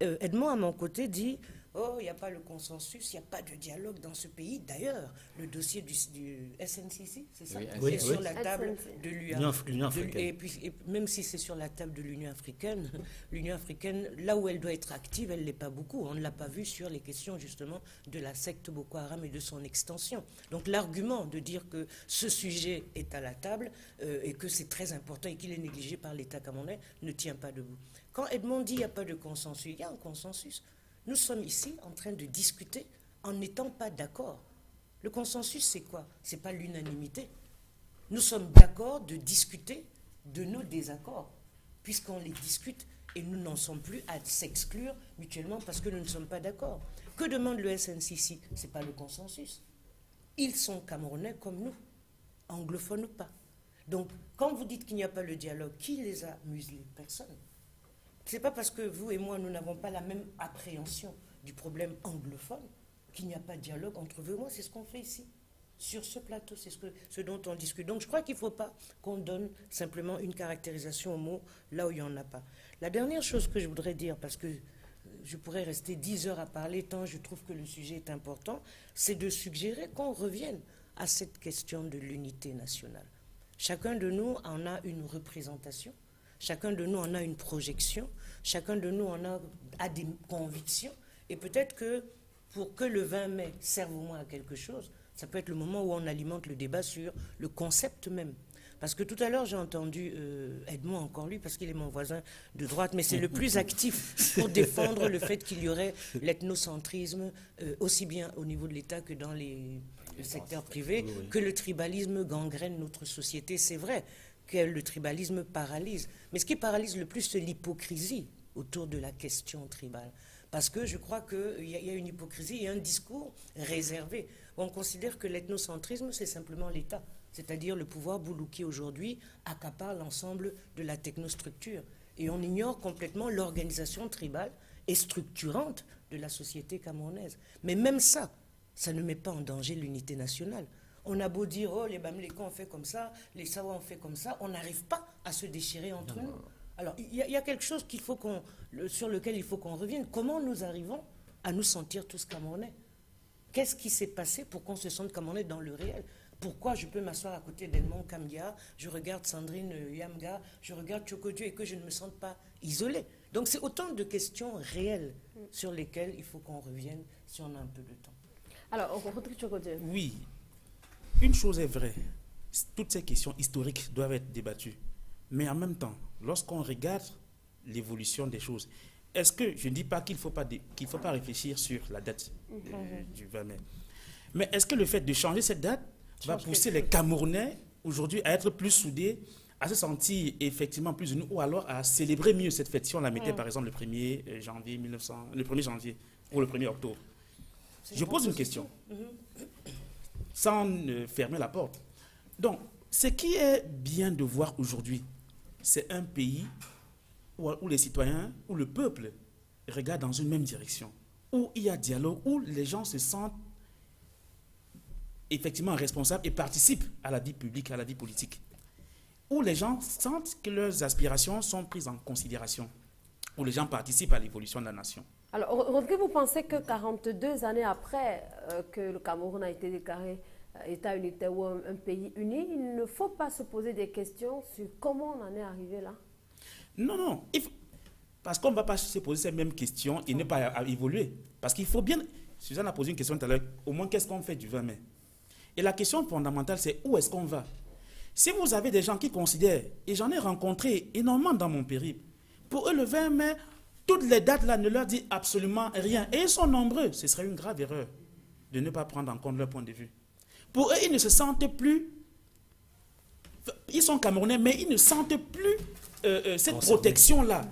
Edmond, à mon côté, dit « Oh, il n'y a pas le consensus, il n'y a pas de dialogue dans ce pays. » D'ailleurs, le dossier du SNCC, c'est ça? Oui, c'est sur la table de l'Union africaine. Et puis, même si c'est sur la table de l'Union africaine, là où elle doit être active, elle ne l'est pas beaucoup. On ne l'a pas vu sur les questions, justement, de la secte Boko Haram et de son extension. Donc, l'argument de dire que ce sujet est à la table et que c'est très important et qu'il est négligé par l'État camerounais ne tient pas debout. Quand Edmond dit qu'il n'y a pas de consensus, il y a un consensus. Nous sommes ici en train de discuter en n'étant pas d'accord. Le consensus, c'est quoi? Ce n'est pas l'unanimité. Nous sommes d'accord de discuter de nos désaccords, puisqu'on les discute et nous n'en sommes plus à s'exclure mutuellement parce que nous ne sommes pas d'accord. Que demande le SNCC? Ce n'est pas le consensus. Ils sont Camerounais comme nous, anglophones ou pas. Donc, quand vous dites qu'il n'y a pas le dialogue, qui les a muselés? Personne. Ce n'est pas parce que vous et moi, nous n'avons pas la même appréhension du problème anglophone qu'il n'y a pas de dialogue entre vous et moi. C'est ce qu'on fait ici, sur ce plateau. C'est ce dont on discute. Donc je crois qu'il ne faut pas qu'on donne simplement une caractérisation au mot là où il n'y en a pas. La dernière chose que je voudrais dire, parce que je pourrais rester 10 heures à parler tant je trouve que le sujet est important, c'est de suggérer qu'on revienne à cette question de l'unité nationale. Chacun de nous en a une représentation. Chacun de nous en a une projection, chacun de nous en a des convictions. Et peut-être que pour que le 20 mai serve au moins à quelque chose, ça peut être le moment où on alimente le débat sur le concept même. Parce que tout à l'heure, j'ai entendu Edmond, encore lui, parce qu'il est mon voisin de droite, mais c'est le plus actif pour défendre le fait qu'il y aurait l'ethnocentrisme, aussi bien au niveau de l'État que dans le secteur privé, que le tribalisme gangrène notre société. C'est vrai que le tribalisme paralyse. Mais ce qui paralyse le plus, c'est l'hypocrisie autour de la question tribale. Parce que je crois qu'il y a une hypocrisie et un discours réservé. On considère que l'ethnocentrisme, c'est simplement l'État. C'est-à-dire le pouvoir boulouki aujourd'hui accapare l'ensemble de la technostructure. Et on ignore complètement l'organisation tribale et structurante de la société camerounaise. Mais même ça, ça ne met pas en danger l'unité nationale. On a beau dire, oh, les Bamlékans ont fait comme ça, les Sawa ont fait comme ça, on n'arrive pas à se déchirer entre nous. Alors, il y a quelque chose sur lequel il faut qu'on revienne. Comment nous arrivons à nous sentir tous Camerounais? Qu'est-ce qui s'est passé pour qu'on se sente Camerounais dans le réel? Pourquoi je peux m'asseoir à côté d'Edmond Kamgia, je regarde Sandrine Yamga, je regarde Chokodjo et que je ne me sente pas isolé? Donc, c'est autant de questions réelles sur lesquelles il faut qu'on revienne si on a un peu de temps. Alors, Rodrigue Chokodjo. Oui. Une chose est vraie, toutes ces questions historiques doivent être débattues. Mais en même temps, lorsqu'on regarde l'évolution des choses, est-ce que, je ne dis pas qu'il ne faut pas réfléchir sur la date du 20 mai, mais est-ce que le fait de changer cette date va pousser les Camerounais aujourd'hui à être plus soudés, à se sentir effectivement plus unis, ou alors à célébrer mieux cette fête si on la mettait par exemple le 1er janvier ou le 1er octobre? Je pose une question. Sans fermer la porte. Donc, ce qui est bien de voir aujourd'hui, c'est un pays où les citoyens, où le peuple regarde dans une même direction, où il y a dialogue, où les gens se sentent effectivement responsables et participent à la vie publique, à la vie politique, où les gens sentent que leurs aspirations sont prises en considération, où les gens participent à l'évolution de la nation. Alors, Rodrigue, vous pensez que 42 années après que le Cameroun a été déclaré État unitaire ou un pays uni, il ne faut pas se poser des questions sur comment on en est arrivé là? Non, non. Parce qu'on ne va pas se poser ces mêmes questions et ne pas évoluer. Parce qu'il faut bien... Suzanne a posé une question tout à l'heure. Au moins, qu'est-ce qu'on fait du 20 mai? Et la question fondamentale, c'est où est-ce qu'on va? Si vous avez des gens qui considèrent, et j'en ai rencontré énormément dans mon périple, pour eux, le 20 mai, toutes les dates là ne leur disent absolument rien. Et ils sont nombreux. Ce serait une grave erreur de ne pas prendre en compte leur point de vue. Pour eux, ils ne se sentent plus... Ils sont Camerounais, mais ils ne sentent plus cette protection-là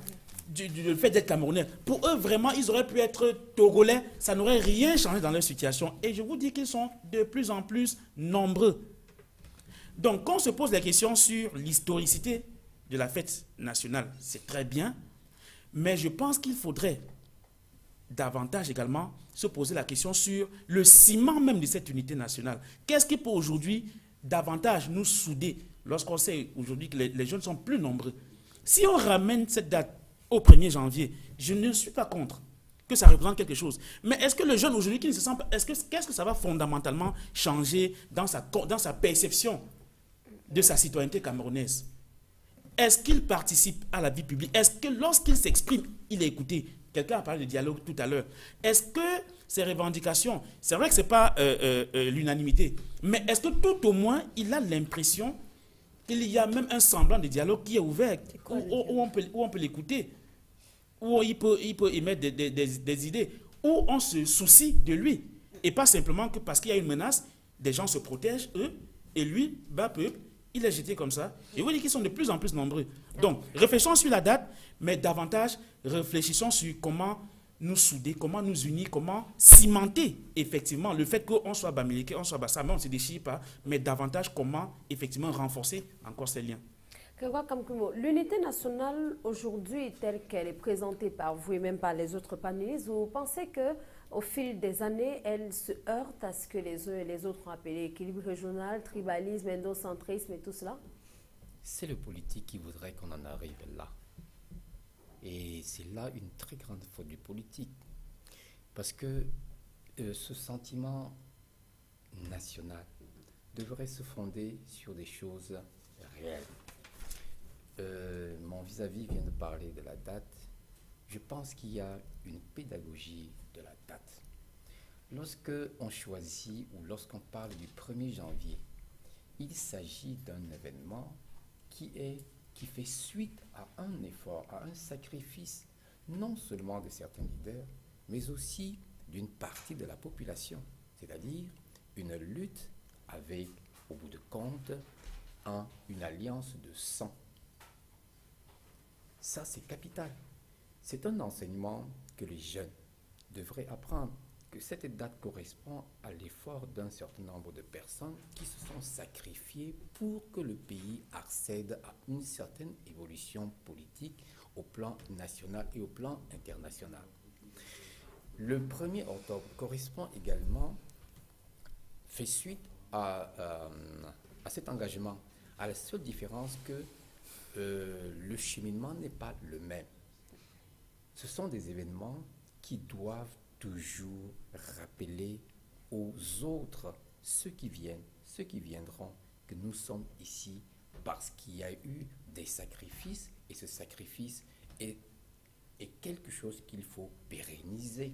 du fait d'être Camerounais. Pour eux, vraiment, ils auraient pu être Togolais. Ça n'aurait rien changé dans leur situation. Et je vous dis qu'ils sont de plus en plus nombreux. Donc, quand on se pose la question sur l'historicité de la fête nationale, c'est très bien. Mais je pense qu'il faudrait davantage également se poser la question sur le ciment même de cette unité nationale. Qu'est-ce qui peut aujourd'hui davantage nous souder lorsqu'on sait aujourd'hui que les jeunes sont plus nombreux? Si on ramène cette date au 1er janvier, je ne suis pas contre que ça représente quelque chose. Mais est-ce que le jeune aujourd'hui qui ne se sent pas... Qu'est-ce que ça va fondamentalement changer dans sa perception de sa citoyenneté camerounaise? Est-ce qu'il participe à la vie publique? Est-ce que lorsqu'il s'exprime, il est écouté? Quelqu'un a parlé de dialogue tout à l'heure. Est-ce que ces revendications, c'est vrai que ce n'est pas l'unanimité, mais est-ce que tout au moins, il a l'impression qu'il y a même un semblant de dialogue qui est ouvert, où on peut l'écouter, où il peut émettre des idées, où on se soucie de lui, et pas simplement que parce qu'il y a une menace, des gens se protègent, eux, et lui, bas peuple, il est jeté comme ça. Et vous dites qu'ils sont de plus en plus nombreux. Donc, réfléchissons sur la date, mais davantage, réfléchissons sur comment nous souder, comment nous unir, comment cimenter, effectivement, le fait qu'on soit bamileke, on soit bassama, on ne se déchire pas, mais davantage comment, effectivement, renforcer encore ces liens. L'unité nationale, aujourd'hui, telle qu'elle est présentée par vous et même par les autres panélistes, vous pensez qu'au fil des années, elle se heurte à ce que les uns et les autres ont appelé équilibre régional, tribalisme, endocentrisme et tout cela? C'est le politique qui voudrait qu'on en arrive là. Et c'est là une très grande faute du politique. Parce que ce sentiment national devrait se fonder sur des choses réelles. Mon vis-à-vis vient de parler de la date. Je pense qu'il y a une pédagogie de la date. Lorsque on choisit ou lorsqu'on parle du 1er janvier, il s'agit d'un événement qui fait suite à un effort, à un sacrifice, non seulement de certains leaders, mais aussi d'une partie de la population, c'est-à-dire une lutte avec, au bout de compte, une alliance de sang. Ça, c'est capital. C'est un enseignement que les jeunes devraient apprendre, que cette date correspond à l'effort d'un certain nombre de personnes qui se sont sacrifiées pour que le pays accède à une certaine évolution politique au plan national et au plan international. Le 1er octobre correspond également, fait suite à cet engagement, à la seule différence que le cheminement n'est pas le même. Ce sont des événements qui doivent toujours rappeler aux autres, ceux qui viendront, que nous sommes ici parce qu'il y a eu des sacrifices, et ce sacrifice est quelque chose qu'il faut pérenniser.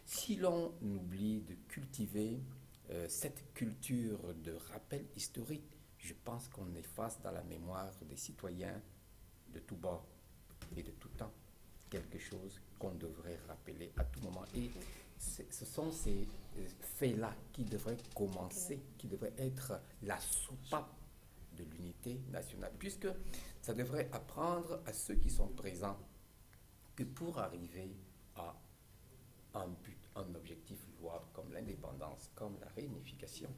Si l'on oublie de cultiver cette culture de rappel historique, je pense qu'on efface dans la mémoire des citoyens de tous bords et de tout temps quelque chose qu'on devrait rappeler à tout moment. Et ce sont ces faits-là qui devraient commencer, qui devraient être la soupape de l'unité nationale, puisque ça devrait apprendre à ceux qui sont présents que pour arriver à un but, un objectif louable comme l'indépendance, comme la réunification,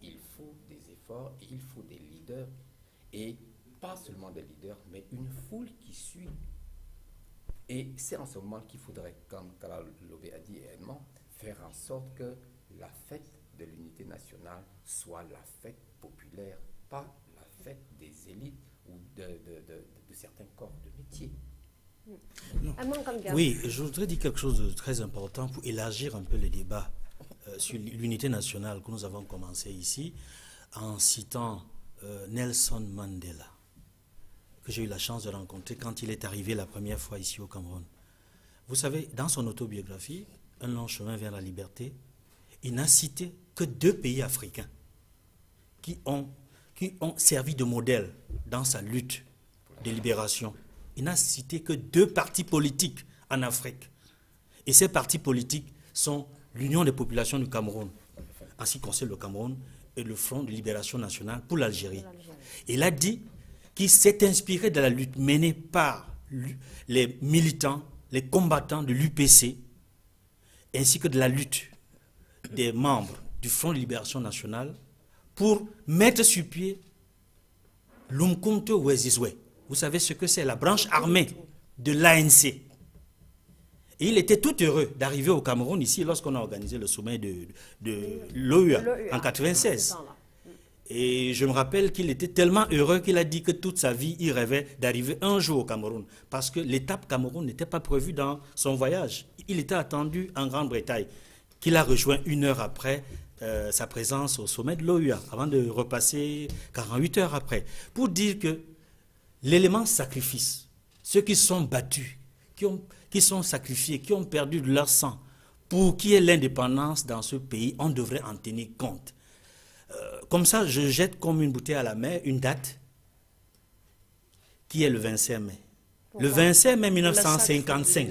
il faut des efforts et il faut des leaders, et pas seulement des leaders, mais une foule qui suit. Et c'est en ce moment qu'il faudrait, comme Kala Lobé a dit également, faire en sorte que la fête de l'unité nationale soit la fête populaire, pas la fête des élites ou de certains corps de métier. Oui, je voudrais dire quelque chose de très important pour élargir un peu le débat. sur l'unité nationale que nous avons commencé ici en citant Nelson Mandela, que j'ai eu la chance de rencontrer quand il est arrivé la première fois ici au Cameroun. Vous savez, dans son autobiographie, Un long chemin vers la liberté, il n'a cité que 2 pays africains qui ont servi de modèle dans sa lutte de libération. Il n'a cité que 2 partis politiques en Afrique. Et ces partis politiques sont l'Union des populations du Cameroun, en ce qui concerne le Cameroun, et le Front de libération nationale pour l'Algérie. Il a dit qu'il s'est inspiré de la lutte menée par les militants, les combattants de l'UPC, ainsi que de la lutte des membres du Front de libération nationale pour mettre sur pied l'Umkhonto Wesizwe. Vous savez ce que c'est, la branche armée de l'ANC. Et il était tout heureux d'arriver au Cameroun ici lorsqu'on a organisé le sommet de l'OUA en 1996. Et je me rappelle qu'il était tellement heureux qu'il a dit que toute sa vie, il rêvait d'arriver un jour au Cameroun. Parce que l'étape Cameroun n'était pas prévue dans son voyage. Il était attendu en Grande-Bretagne, qu'il a rejoint 1 heure après sa présence au sommet de l'OUA, avant de repasser 48 heures après. Pour dire que l'élément sacrifice, ceux qui sont battus, qui sont sacrifiés, qui ont perdu de leur sang, pour qu'il y ait l'indépendance dans ce pays, on devrait en tenir compte. Comme ça, je jette comme une bouteille à la mer une date qui est le 25 mai. Pourquoi? Le 25 mai 1955.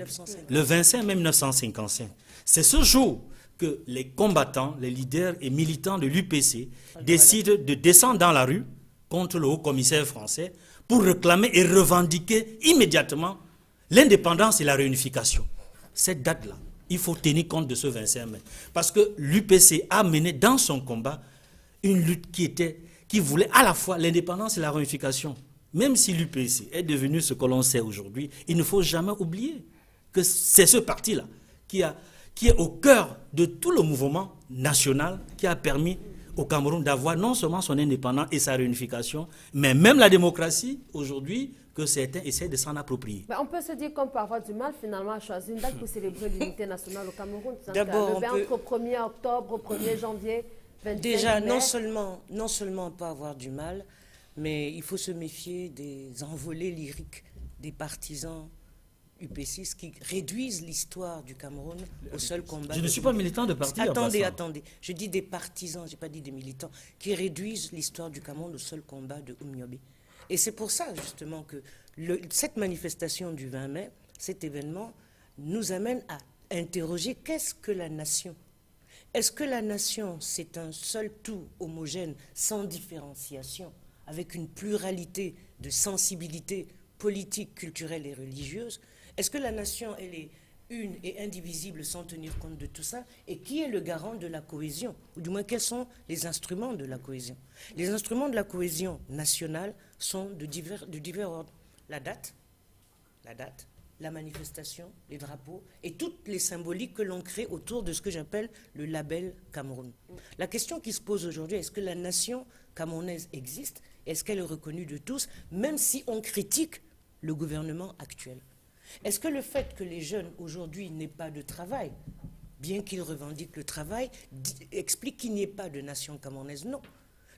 Le 25 mai 1955. C'est ce jour que les combattants, les leaders et militants de l'UPC décident de descendre dans la rue contre le haut-commissaire français pour réclamer et revendiquer immédiatement l'indépendance et la réunification. Cette date-là, il faut tenir compte de ce 25 mai. Parce que l'UPC a mené dans son combat une lutte qui voulait à la fois l'indépendance et la réunification. Même si l'UPC est devenu ce que l'on sait aujourd'hui, il ne faut jamais oublier que c'est ce parti-là qui est au cœur de tout le mouvement national qui a permis au Cameroun d'avoir non seulement son indépendance et sa réunification, mais même la démocratie aujourd'hui que certains essaient de s'en approprier. Mais on peut se dire qu'on peut avoir du mal finalement à choisir une date pour célébrer l'unité nationale au Cameroun. D'abord, entre 1er octobre, 1er janvier, 25 déjà, mai. non seulement on peut avoir du mal, mais il faut se méfier des envolées lyriques des partisans UPCistes qui réduisent l'histoire du Cameroun au seul combat. Je ne suis pas militant de parti. Attendez. Je dis des partisans, je n'ai pas dit des militants, qui réduisent l'histoire du Cameroun au seul combat de Oumniobé. Et c'est pour ça, justement, que cette manifestation du 20 mai, cet événement, nous amène à interroger qu'est-ce que la nation ? Est-ce que la nation, c'est un seul tout homogène, sans différenciation, avec une pluralité de sensibilités politiques, culturelles et religieuses? Est-ce que la nation, elle est une et indivisible sans tenir compte de tout ça? Et qui est le garant de la cohésion? Ou du moins, quels sont les instruments de la cohésion? Les instruments de la cohésion nationale sont de divers ordres. La date, la manifestation, les drapeaux et toutes les symboliques que l'on crée autour de ce que j'appelle le label Cameroun. La question qui se pose aujourd'hui, est-ce que la nation camerounaise existe? Est-ce qu'elle est reconnue de tous, même si on critique le gouvernement actuel? Est-ce que le fait que les jeunes aujourd'hui n'aient pas de travail, bien qu'ils revendiquent le travail, explique qu'il n'y ait pas de nation camerounaise? Non.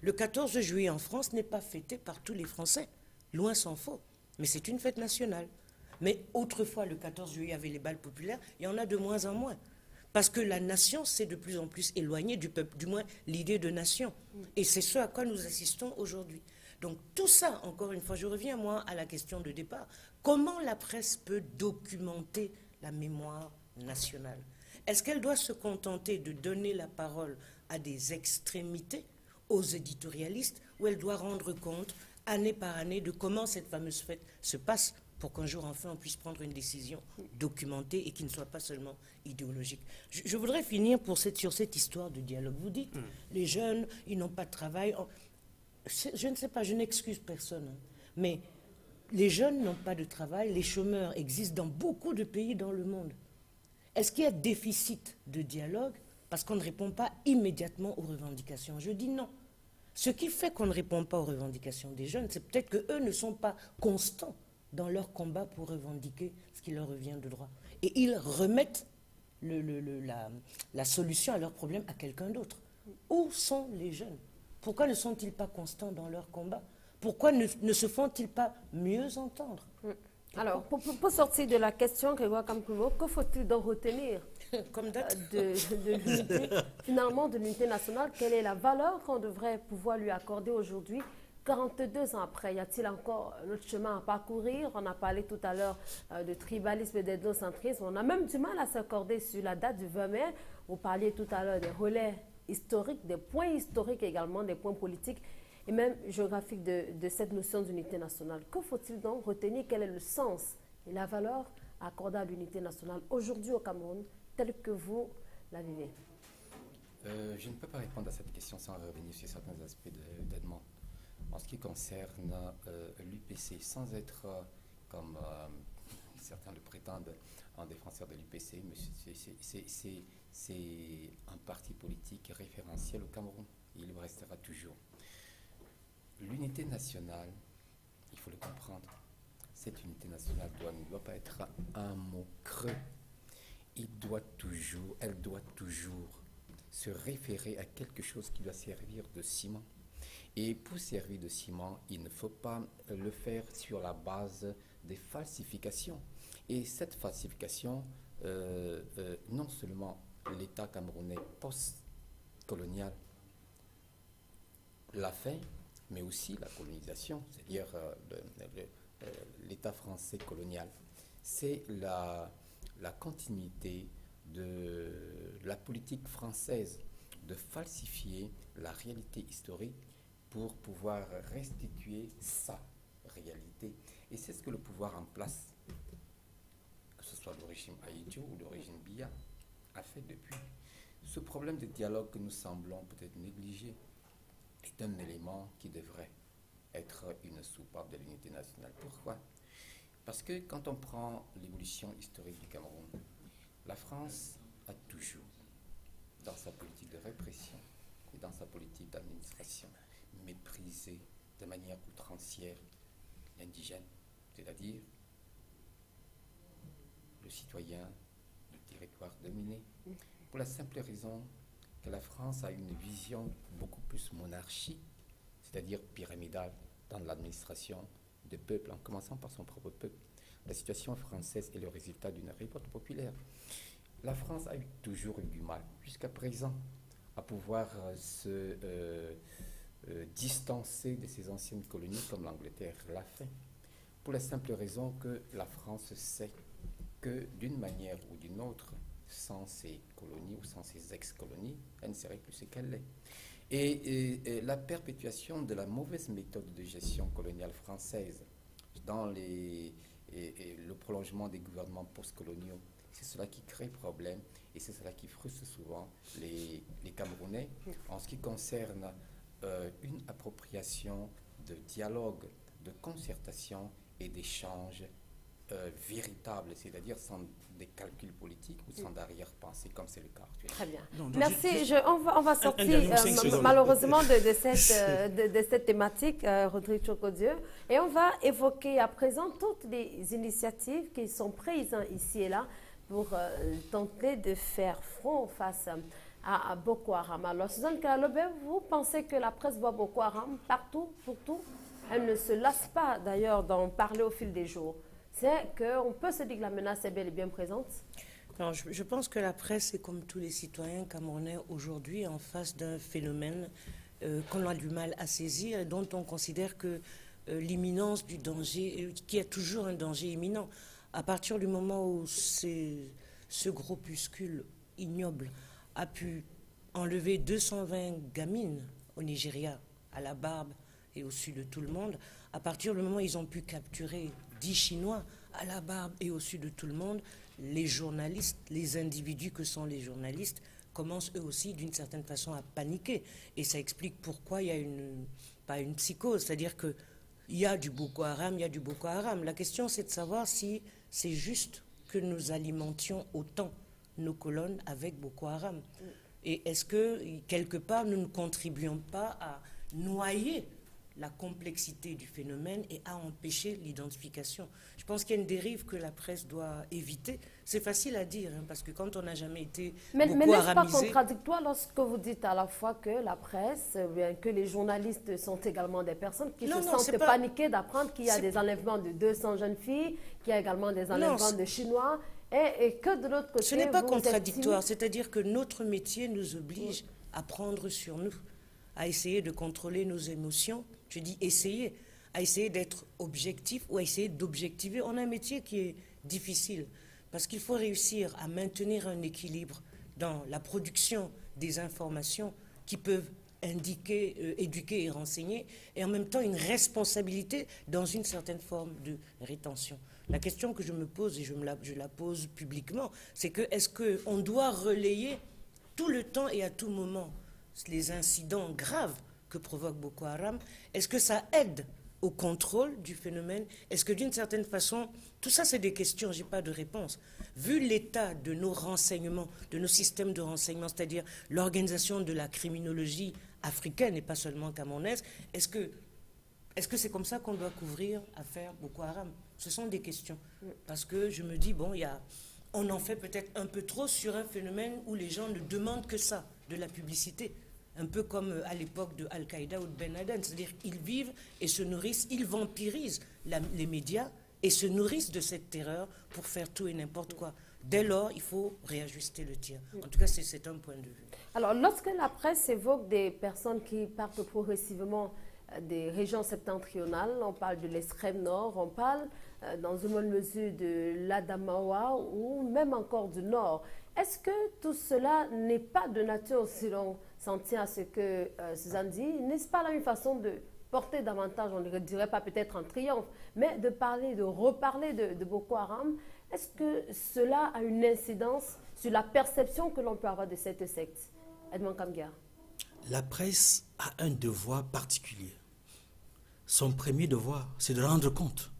Le 14 juillet en France n'est pas fêté par tous les Français, loin s'en faut, mais c'est une fête nationale. Mais autrefois, le 14 juillet, il y avait les bals populaires, il y en a de moins en moins. Parce que la nation s'est de plus en plus éloignée du peuple, du moins l'idée de nation. Et c'est ce à quoi nous assistons aujourd'hui. Donc tout ça, encore une fois, je reviens moi à la question de départ. Comment la presse peut documenter la mémoire nationale? Est-ce qu'elle doit se contenter de donner la parole à des extrémités, aux éditorialistes, ou elle doit rendre compte, année par année, de comment cette fameuse fête se passe pour qu'un jour, enfin, on puisse prendre une décision documentée et qui ne soit pas seulement idéologique. Je voudrais finir sur cette histoire de dialogue. Vous dites, les jeunes, ils n'ont pas de travail. Je ne sais pas, je n'excuse personne, hein, mais les jeunes n'ont pas de travail, les chômeurs existent dans beaucoup de pays dans le monde. Est-ce qu'il y a déficit de dialogue parce qu'on ne répond pas immédiatement aux revendications? Je dis non. Ce qui fait qu'on ne répond pas aux revendications des jeunes, c'est peut-être qu'eux ne sont pas constants dans leur combat pour revendiquer ce qui leur revient de droit. Et ils remettent la solution à leurs problèmes à quelqu'un d'autre. Où sont les jeunes? Pourquoi ne sont-ils pas constants dans leur combat? Pourquoi ne se font-ils pas mieux entendre? Alors, pour sortir de la question, Grégoire Kamkumo, que faut-il donc retenir Comme date de l'unité, finalement de l'unité nationale? Quelle est la valeur qu'on devrait pouvoir lui accorder aujourd'hui, 42 ans après? Y a-t-il encore notre chemin à parcourir? On a parlé tout à l'heure de tribalisme et d'ethnocentrisme. On a même du mal à s'accorder sur la date du 20 mai. Vous parliez tout à l'heure des relais historiques, des points historiques également, des points politiques et même géographiques de cette notion d'unité nationale. Que faut-il donc retenir? Quel est le sens et la valeur accordée à l'unité nationale aujourd'hui au Cameroun, telle que vous la vivez? Je ne peux pas répondre à cette question sans revenir sur certains aspects d'Edmond. En ce qui concerne l'UPC, sans être, comme certains le prétendent, un défenseur de l'UPC, mais c'est un parti politique référentiel au Cameroun. Il le restera toujours. L'unité nationale, il faut le comprendre, cette unité nationale ne doit pas être un mot creux. Elle doit toujours se référer à quelque chose qui doit servir de ciment. Et pour servir de ciment, il ne faut pas le faire sur la base des falsifications. Et cette falsification, non seulement l'État camerounais post-colonial l'a fait, mais aussi la colonisation, c'est-à-dire l'État français colonial. C'est la continuité de la politique française de falsifier la réalité historique pour pouvoir restituer sa réalité. Et c'est ce que le pouvoir en place, que ce soit d'origine Haïdjo ou d'origine Biya, a fait depuis. Ce problème de dialogue que nous semblons peut-être négliger est un élément qui devrait être une soupape de l'unité nationale. Pourquoi? Parce que quand on prend l'évolution historique du Cameroun, la France a toujours, dans sa politique de répression et dans sa politique d'administration, méprisé de manière outrancière l'indigène, c'est-à-dire le citoyen du territoire dominé, pour la simple raison que la France a une vision beaucoup plus monarchique, c'est-à-dire pyramidale, dans l'administration des peuples, en commençant par son propre peuple. La situation française est le résultat d'une révolte populaire. La France a toujours eu du mal, jusqu'à présent, à pouvoir se distancer de ses anciennes colonies, comme l'Angleterre l'a fait, pour la simple raison que la France sait que, d'une manière ou d'une autre, sans ses colonies ou sans ses ex-colonies, elle ne serait plus ce qu'elle est. Et la perpétuation de la mauvaise méthode de gestion coloniale française dans le prolongement des gouvernements postcoloniaux, c'est cela qui crée problème et c'est cela qui frustre souvent les Camerounais en ce qui concerne une appropriation de dialogue, de concertation et d'échange véritable, c'est-à-dire sans des calculs politiques ou sans arrière-pensée, comme c'est le cas actuellement. Très bien. Non, merci. On va sortir malheureusement de cette thématique, Rodrigue Chokodieu, et on va évoquer à présent toutes les initiatives qui sont prises ici et là pour tenter de faire front face à Boko Haram. Alors, Suzanne Kalalobe, vous pensez que la presse voit Boko Haram partout, pour tout? Elle ne se lasse pas d'ailleurs d'en parler au fil des jours. C'est qu'on peut se dire que la menace est bel et bien présente? Non, je pense que la presse est comme tous les citoyens camerounais aujourd'hui en face d'un phénomène qu'on a du mal à saisir et dont on considère que l'imminence du danger, qu'il y a toujours un danger imminent. À partir du moment où ce groupuscule ignoble a pu enlever 220 gamines au Nigeria, à la Barbe et au sud de tout le monde, à partir du moment où ils ont pu capturer 10 Chinois à la Barbe et au sud de tout le monde, les journalistes, les individus que sont les journalistes, commencent eux aussi d'une certaine façon à paniquer. Et ça explique pourquoi il y a pas une psychose, c'est-à-dire qu'il y a du Boko Haram, il y a du Boko Haram. La question c'est de savoir si c'est juste que nous alimentions autant nos colonnes avec Boko Haram. Et est-ce que quelque part nous ne contribuons pas à noyer la complexité du phénomène et à empêcher l'identification. Je pense qu'il y a une dérive que la presse doit éviter. C'est facile à dire, hein, parce que quand on n'a jamais été mais beaucoup n'est-ce pas aramisé... contradictoire lorsque vous dites à la fois que la presse, bien que les journalistes sont également des personnes qui se sentent paniquées d'apprendre qu'il y a des enlèvements de 200 jeunes filles, qu'il y a également des enlèvements de Chinois, et que de l'autre côté... Ce n'est pas contradictoire, c'est-à-dire que notre métier nous oblige à prendre sur nous, à essayer de contrôler nos émotions. Je dis essayer, à essayer d'être objectif ou à essayer d'objectiver. On a un métier qui est difficile parce qu'il faut réussir à maintenir un équilibre dans la production des informations qui peuvent indiquer, éduquer et renseigner, et en même temps une responsabilité dans une certaine forme de rétention. La question que je me pose, et je la pose publiquement, c'est que est-ce qu'on doit relayer tout le temps et à tout moment les incidents graves que provoque Boko Haram? Est-ce que ça aide au contrôle du phénomène? Est-ce que d'une certaine façon, tout ça c'est des questions, je n'ai pas de réponse. Vu l'état de nos renseignements, de nos systèmes de renseignement, c'est-à-dire l'organisation de la criminologie africaine et pas seulement camerounaise, est-ce que c'est comme ça qu'on doit couvrir affaire Boko Haram? Ce sont des questions. Parce que je me dis, bon, on en fait peut-être un peu trop sur un phénomène où les gens ne demandent que ça, de la publicité. Un peu comme à l'époque de Al-Qaïda ou de Ben Laden. C'est-à-dire qu'ils vivent et se nourrissent, ils vampirisent les médias et se nourrissent de cette terreur pour faire tout et n'importe quoi. Dès lors, il faut réajuster le tir. En tout cas, c'est un point de vue. Alors, lorsque la presse évoque des personnes qui partent progressivement des régions septentrionales, on parle de l'extrême nord, on parle dans une bonne mesure de l'Adamawa ou même encore du nord. Est-ce que tout cela n'est pas de nature, si l'on s'en tient à ce que Suzanne dit, n'est-ce pas la même façon de porter davantage, on ne dirait pas peut-être en triomphe, mais de parler, de reparler de Boko Haram? Est-ce que cela a une incidence sur la perception que l'on peut avoir de cette secte? Edmond Kamgia. La presse a un devoir particulier. Son premier devoir, c'est de rendre compte.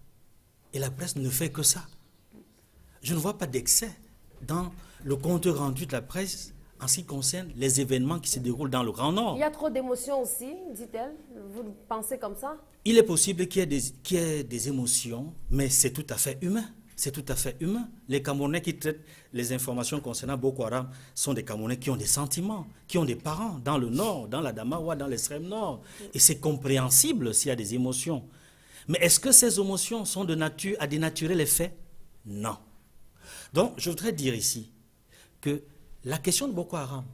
Et la presse ne fait que ça. Je ne vois pas d'excès dans le compte rendu de la presse en ce qui concerne les événements qui se déroulent dans le Grand Nord. Il y a trop d'émotions aussi, dit-elle. Vous pensez comme ça? Il est possible qu'il y ait des émotions, mais c'est tout à fait humain. C'est tout à fait humain. Les Camerounais qui traitent les informations concernant Boko Haram sont des Camerounais qui ont des sentiments, qui ont des parents dans le nord, dans l'Adamawa, dans l'extrême nord. Et c'est compréhensible s'il y a des émotions. Mais est-ce que ces émotions sont de nature à dénaturer les faits? Non. Donc, je voudrais dire ici que la question de Boko Haram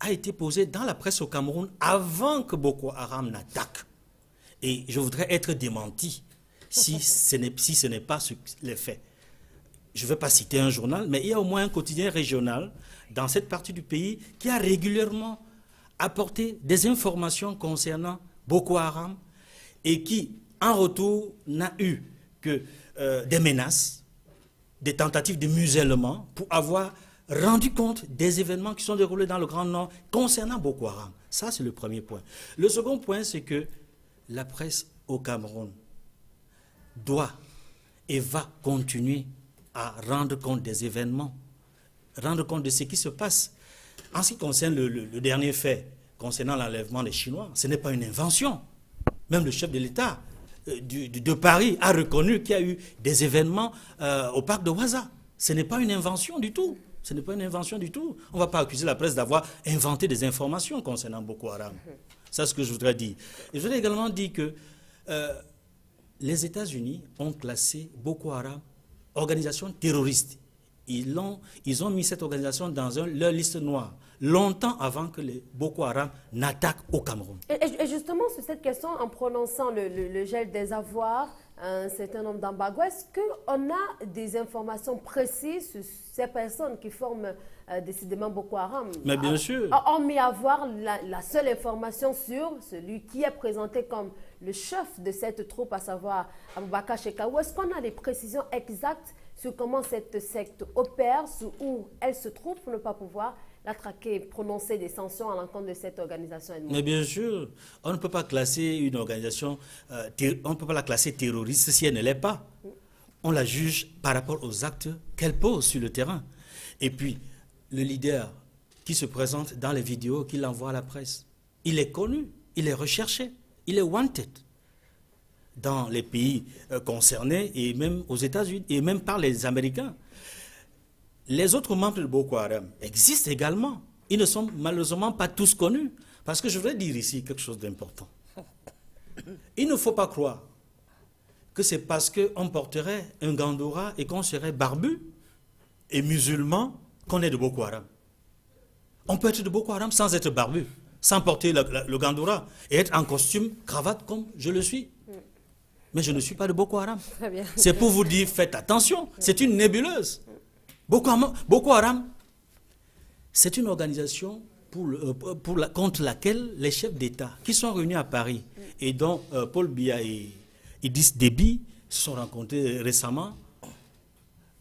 a été posée dans la presse au Cameroun avant que Boko Haram n'attaque. Et je voudrais être démenti si ce n'est pas les faits. Je ne vais pas citer un journal, mais il y a au moins un quotidien régional dans cette partie du pays qui a régulièrement apporté des informations concernant Boko Haram et qui, en retour, n'a eu que des menaces, des tentatives de musellement pour avoir rendu compte des événements qui sont déroulés dans le Grand Nord concernant Boko Haram. Ça, c'est le premier point. Le second point, c'est que la presse au Cameroun doit et va continuer à rendre compte des événements, rendre compte de ce qui se passe. En ce qui concerne le dernier fait concernant l'enlèvement des Chinois, ce n'est pas une invention. Même le chef de l'État de Paris a reconnu qu'il y a eu des événements au parc de Ouaza. Ce n'est pas une invention du tout. Ce n'est pas une invention du tout. On ne va pas accuser la presse d'avoir inventé des informations concernant Boko Haram. C'est ce que je voudrais dire. Et je voudrais également dire que les États-Unis ont classé Boko Haram organisation terroriste. Ils ont mis cette organisation dans leur liste noire, longtemps avant que les Boko Haram n'attaquent au Cameroun. Et justement, sur cette question, en prononçant le gel des avoirs, un certain nombre d'embargos, est-ce qu'on a des informations précises sur ces personnes qui forment décidément Boko Haram? Mais bien sûr. Hormis avoir la seule information sur celui qui est présenté comme le chef de cette troupe, à savoir Aboubakar Shekau, est-ce qu'on a des précisions exactes sur comment cette secte opère, sur où elle se trouve pour ne pas pouvoir la traquer, prononcer des sanctions à l'encontre de cette organisation? Mais bien sûr, on ne peut pas classer une organisation, on ne peut pas la classer terroriste si elle ne l'est pas. On la juge par rapport aux actes qu'elle pose sur le terrain. Et puis, le leader qui se présente dans les vidéos qu'il envoie à la presse, il est connu, il est recherché, il est wanted. dans les pays concernés et même aux États-Unis et même par les Américains. Les autres membres de Boko Haram existent également. Ils ne sont malheureusement pas tous connus. Parce que je voudrais dire ici quelque chose d'important. Il ne faut pas croire que c'est parce qu'on porterait un gandoura et qu'on serait barbu et musulman qu'on est de Boko Haram. On peut être de Boko Haram sans être barbu, sans porter le gandoura et être en costume, cravate comme je le suis. Mais je ne suis pas de Boko Haram. C'est pour vous dire, faites attention, c'est une nébuleuse. Boko Haram, c'est une organisation contre laquelle les chefs d'État qui sont réunis à Paris et dont Paul Biya et Idriss Déby se sont rencontrés récemment,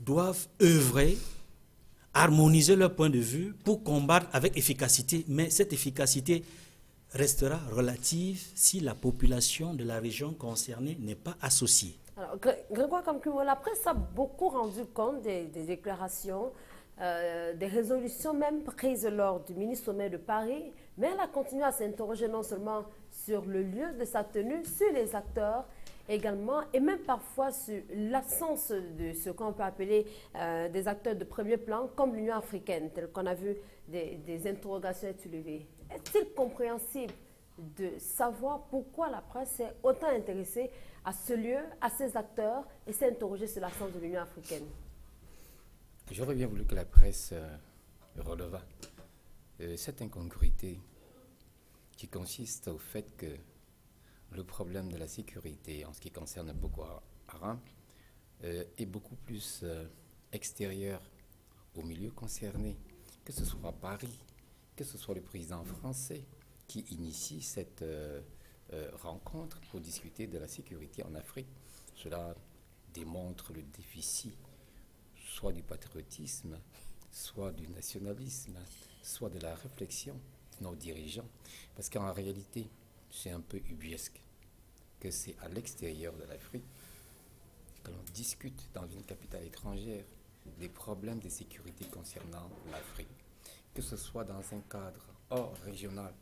doivent œuvrer, harmoniser leur point de vue pour combattre avec efficacité. Mais cette efficacité restera relative si la population de la région concernée n'est pas associée. Alors, Grégoire Kamkoumo, la presse a beaucoup rendu compte des déclarations, des résolutions même prises lors du mini-sommet de Paris, mais elle a continué à s'interroger non seulement sur le lieu de sa tenue, sur les acteurs également, et même parfois sur l'absence de ce qu'on peut appeler des acteurs de premier plan, comme l'Union africaine, tel qu'on a vu des interrogations être soulevées. Est-il compréhensible de savoir pourquoi la presse est autant intéressée à ce lieu, à ces acteurs, et s'est interrogée sur l'absence de l'Union africaine? J'aurais bien voulu que la presse relevât cette incongruité qui consiste au fait que le problème de la sécurité en ce qui concerne Boko Haram est beaucoup plus extérieur au milieu concerné, que ce soit Paris, que ce soit le président français qui initie cette rencontre pour discuter de la sécurité en Afrique. Cela démontre le déficit soit du patriotisme, soit du nationalisme, soit de la réflexion de nos dirigeants. Parce qu'en réalité, c'est un peu ubuesque que c'est à l'extérieur de l'Afrique que l'on discute dans une capitale étrangère des problèmes de sécurité concernant l'Afrique. Que ce soit dans un cadre hors régional,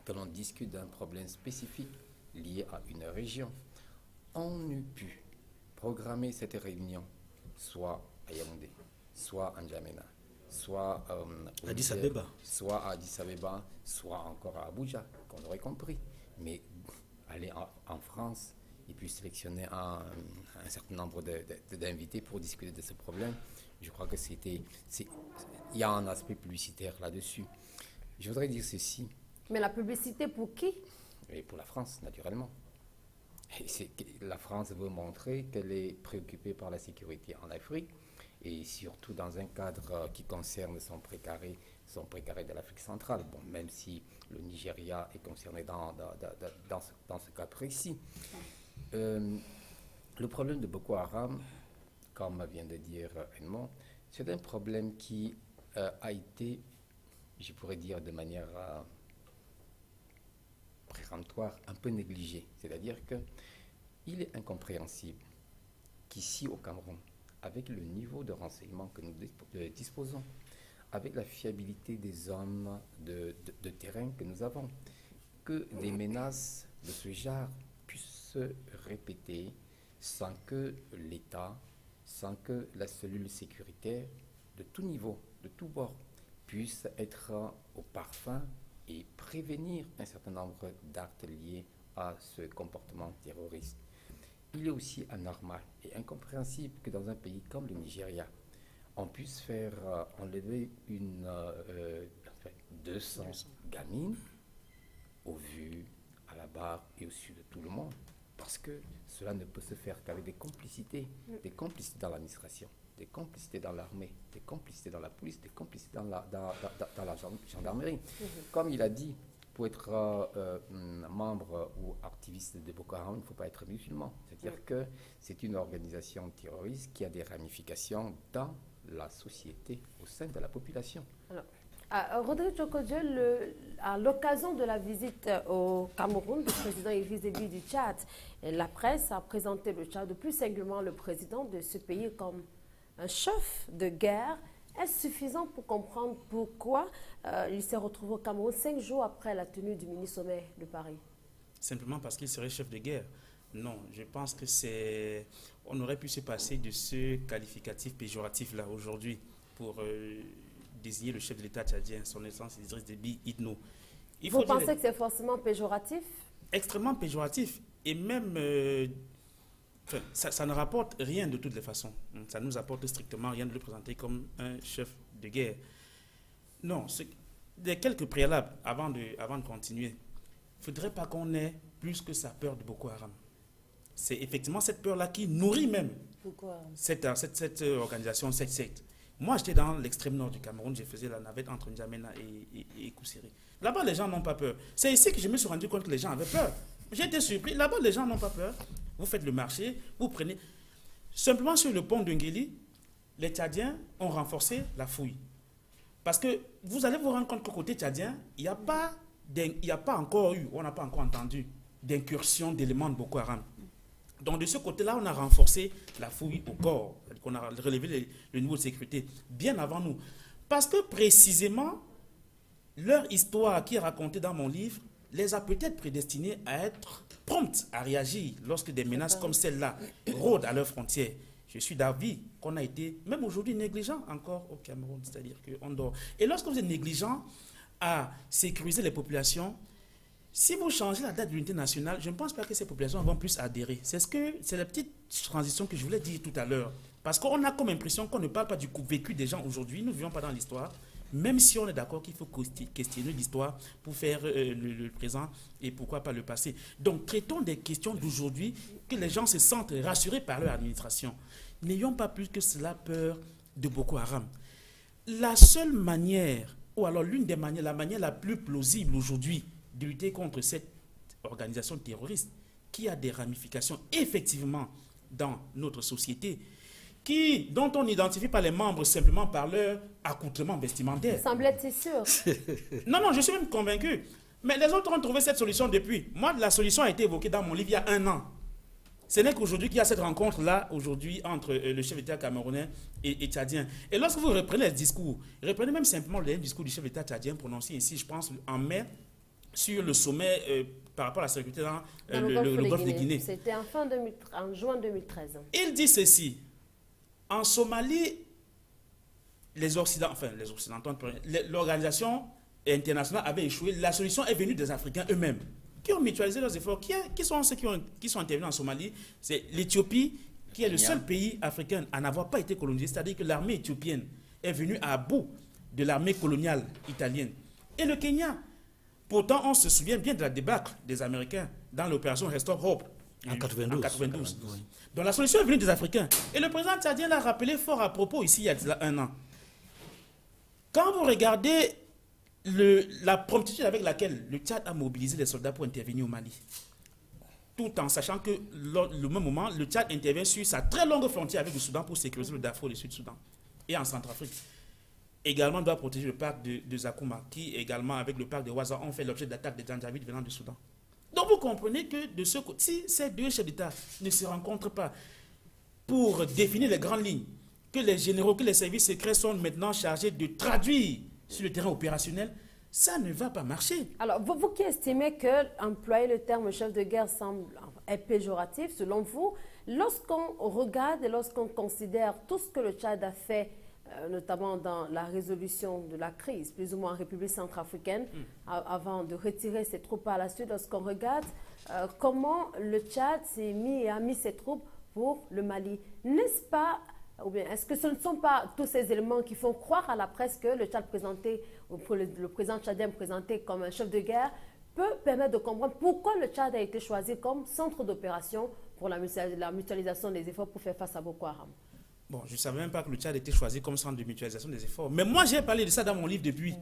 que l'on discute d'un problème spécifique lié à une région, on eût pu programmer cette réunion soit à Yaoundé, soit à N'Djamena, soit à Addis Abeba, soit encore à Abuja, qu'on aurait compris. Mais aller en France et puis sélectionner un certain nombre d'invités pour discuter de ce problème, je crois que il y a un aspect publicitaire là-dessus. Je voudrais dire ceci. Mais la publicité pour qui? Et pour la France, naturellement. La France veut montrer qu'elle est préoccupée par la sécurité en Afrique et surtout dans un cadre qui concerne son précaré de l'Afrique centrale. Bon, même si le Nigeria est concerné dans ce cas précis. Le problème de Boko Haram, comme vient de dire Edmond, c'est un problème qui a été, je pourrais dire de manière péremptoire, un peu négligé. C'est-à-dire qu'il est incompréhensible qu'ici au Cameroun, avec le niveau de renseignement que nous disposons, avec la fiabilité des hommes de terrain que nous avons, que des menaces de ce genre puissent se répéter sans que l'État, sans que la cellule sécuritaire de tout niveau, de tout bord, puisse être au parfum et prévenir un certain nombre d'actes liés à ce comportement terroriste. Il est aussi anormal et incompréhensible que dans un pays comme le Nigeria, on puisse faire enlever 200 gamines au vu, à la barre et au su de tout le monde. Parce que cela ne peut se faire qu'avec des complicités dans l'administration, des complicités dans l'armée, des complicités dans la police, des complicités dans la gendarmerie. Comme il a dit, pour être membre ou activiste de Boko Haram, il ne faut pas être musulman. C'est-à-dire que c'est une organisation terroriste qui a des ramifications dans la société, au sein de la population. Alors, Rodrigue Djokodio, à l'occasion de la visite au Cameroun du président Idriss Déby du Tchad, la presse a présenté le Tchad, plus singulièrement le président de ce pays, comme un chef de guerre. Est-ce suffisant pour comprendre pourquoi il s'est retrouvé au Cameroun 5 jours après la tenue du mini-sommet de Paris? Simplement parce qu'il serait chef de guerre. Non, je pense que c'est... On aurait pu se passer de ce qualificatif péjoratif-là aujourd'hui pour désigner le chef de l'État tchadien, son Excellence Idriss Déby Itno. Vous pensez que c'est forcément péjoratif? Extrêmement péjoratif. Et même, ça ne rapporte rien de toutes les façons. Ça ne nous apporte strictement rien de le présenter comme un chef de guerre. Non, il y a quelques préalables avant de continuer. Il ne faudrait pas qu'on ait plus que sa peur de Boko Haram. C'est effectivement cette peur-là qui nourrit même cette organisation, cette secte. Moi, j'étais dans l'extrême nord du Cameroun, je faisais la navette entre N'Djamena et Koussiri. Là-bas, les gens n'ont pas peur. C'est ici que je me suis rendu compte que les gens avaient peur. J'ai été surpris. Là-bas, les gens n'ont pas peur. Vous faites le marché, vous prenez... Simplement sur le pont de Nguéli, les Tchadiens ont renforcé la fouille. Parce que vous allez vous rendre compte qu'au côté tchadien, il n'y a pas encore eu, on n'a pas encore entendu d'incursion d'éléments de Boko Haram. Donc de ce côté-là, on a renforcé la fouille au corps, on a relevé le niveau de sécurité bien avant nous. Parce que précisément, leur histoire qui est racontée dans mon livre les a peut-être prédestinés à être promptes à réagir lorsque des menaces comme celle-là rôdent à leurs frontières. Je suis d'avis qu'on a été, même aujourd'hui, négligent encore au Cameroun, c'est-à-dire qu'on dort. Et lorsque vous êtes négligent à sécuriser les populations, si vous changez la date de l'unité nationale, je ne pense pas que ces populations vont plus adhérer. C'est la petite transition que je voulais dire tout à l'heure. Parce qu'on a comme impression qu'on ne parle pas du coup vécu des gens aujourd'hui. Nous ne vivons pas dans l'histoire. Même si on est d'accord qu'il faut questionner l'histoire pour faire le présent et pourquoi pas le passé. Donc, traitons des questions d'aujourd'hui, que les gens se sentent rassurés par leur administration. N'ayons pas plus que cela peur de Boko Haram. La seule manière, ou alors l'une des manières, la manière la plus plausible aujourd'hui de lutter contre cette organisation terroriste qui a des ramifications effectivement dans notre société, dont on n'identifie pas les membres simplement par leur accoutrement vestimentaire. Semblait-il sûr? Non, je suis même convaincu. Mais les autres ont trouvé cette solution depuis. Moi, la solution a été évoquée dans mon livre il y a 1 an. Ce n'est qu'aujourd'hui qu'il y a cette rencontre-là, aujourd'hui, entre le chef d'État camerounais et tchadien. Et lorsque vous reprenez les discours, reprenez même simplement le discours du chef d'État tchadien prononcé ici, je pense, en mai, sur le sommet par rapport à la sécurité dans le golfe de Guinée. C'était en juin 2013. Il dit ceci. En Somalie, les Occidentaux, l'organisation internationale avait échoué. La solution est venue des Africains eux-mêmes, qui ont mutualisé leurs efforts. Qui sont ceux qui sont intervenus en Somalie? C'est l'Éthiopie, qui est le seul pays africain à n'avoir pas été colonisé. C'est-à-dire que l'armée éthiopienne est venue à bout de l'armée coloniale italienne. Et le Kenya, pourtant, on se souvient bien de la débâcle des Américains dans l'opération Restore Hope. En 92. Oui. Donc la solution est venue des Africains. Et le président tchadien l'a rappelé fort à propos ici il y a 1 an. Quand vous regardez la promptitude avec laquelle le Tchad a mobilisé les soldats pour intervenir au Mali, tout en sachant que le même moment, le Tchad intervient sur sa très longue frontière avec le Soudan pour sécuriser le Darfour et le Sud-Soudan, et en Centrafrique. Également doit protéger le parc de Zakouma, qui également avec le parc de Ouaza ont fait l'objet d'attaques de Janjaweed venant du Soudan. Donc vous comprenez que de ce côté, si ces deux chefs d'État ne se rencontrent pas pour définir les grandes lignes, que les généraux, que les services secrets sont maintenant chargés de traduire sur le terrain opérationnel, ça ne va pas marcher. Alors, vous qui estimez que employer le terme chef de guerre est péjoratif, selon vous, lorsqu'on regarde et lorsqu'on considère tout ce que le Tchad a fait, notamment dans la résolution de la crise, plus ou moins en République centrafricaine, avant de retirer ses troupes par la suite, lorsqu'on regarde comment le Tchad a mis ses troupes pour le Mali. N'est-ce pas, ou bien est-ce que ce ne sont pas tous ces éléments qui font croire à la presse que le Tchad présenté, ou le président tchadien présenté comme un chef de guerre, peut permettre de comprendre pourquoi le Tchad a été choisi comme centre d'opération pour la mutualisation des efforts pour faire face à Boko Haram? Bon, je ne savais même pas que le Tchad était choisi comme centre de mutualisation des efforts. Mais moi, j'ai parlé de ça dans mon livre depuis.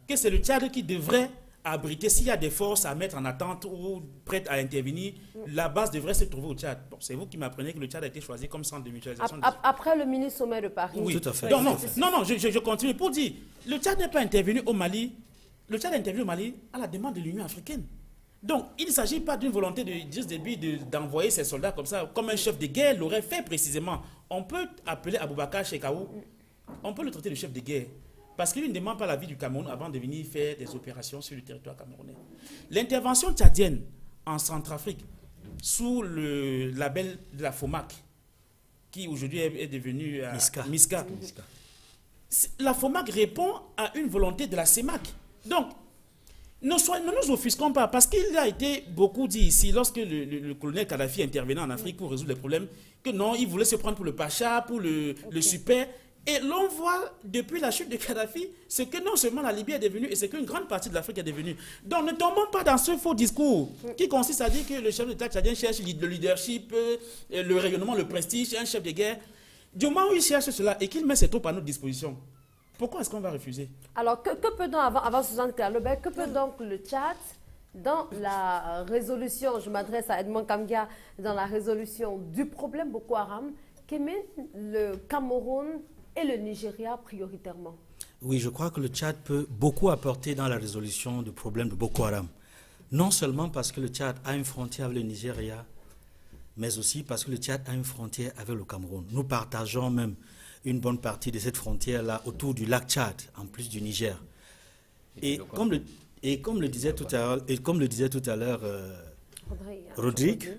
Que c'est le Tchad qui devrait abriter, s'il y a des forces à mettre en attente ou prêtes à intervenir, la base devrait se trouver au Tchad. Bon, c'est vous qui m'apprenez que le Tchad a été choisi comme centre de mutualisation des efforts. Après le mini-sommet de Paris. Oui, tout à fait. Non, je continue pour dire, le Tchad n'est pas intervenu au Mali. Le Tchad est intervenu au Mali à la demande de l'Union africaine. Donc, il ne s'agit pas d'une volonté de Idriss Déby d'envoyer ses soldats comme ça, comme un chef de guerre l'aurait fait précisément. On peut appeler Aboubacar Shekau, on peut le traiter de chef de guerre, parce qu'il ne demande pas l'avis du Cameroun avant de venir faire des opérations sur le territoire camerounais. L'intervention tchadienne en Centrafrique sous le label de la FOMAC, qui aujourd'hui est devenue MISCA. La FOMAC répond à une volonté de la CEMAC. Donc, ne nous offusquons pas, parce qu'il a été beaucoup dit ici, lorsque le colonel Kadhafi intervenait en Afrique pour résoudre les problèmes, que non, il voulait se prendre pour le Pacha, pour le super. Et l'on voit, depuis la chute de Kadhafi, ce que non seulement la Libye est devenue, et ce qu'une grande partie de l'Afrique est devenue. Donc ne tombons pas dans ce faux discours qui consiste à dire que le chef de l'État tchadien cherche le leadership, le rayonnement, le prestige, un chef de guerre. Du moment où il cherche cela et qu'il met ses troupes à notre disposition, pourquoi est-ce qu'on va refuser? Alors, que peut donc, avant Suzanne Claire-Lebel, que peut donc le Tchad, dans la résolution, je m'adresse à Edmond Kamgia, dans la résolution du problème Boko Haram, qu'émènent le Cameroun et le Nigeria prioritairement? Oui, je crois que le Tchad peut beaucoup apporter dans la résolution du problème de Boko Haram. Non seulement parce que le Tchad a une frontière avec le Nigeria, mais aussi parce que le Tchad a une frontière avec le Cameroun. Nous partageons même une bonne partie de cette frontière-là autour du lac Tchad, en plus du Niger. Et comme le disait tout à l'heure Rodrigue,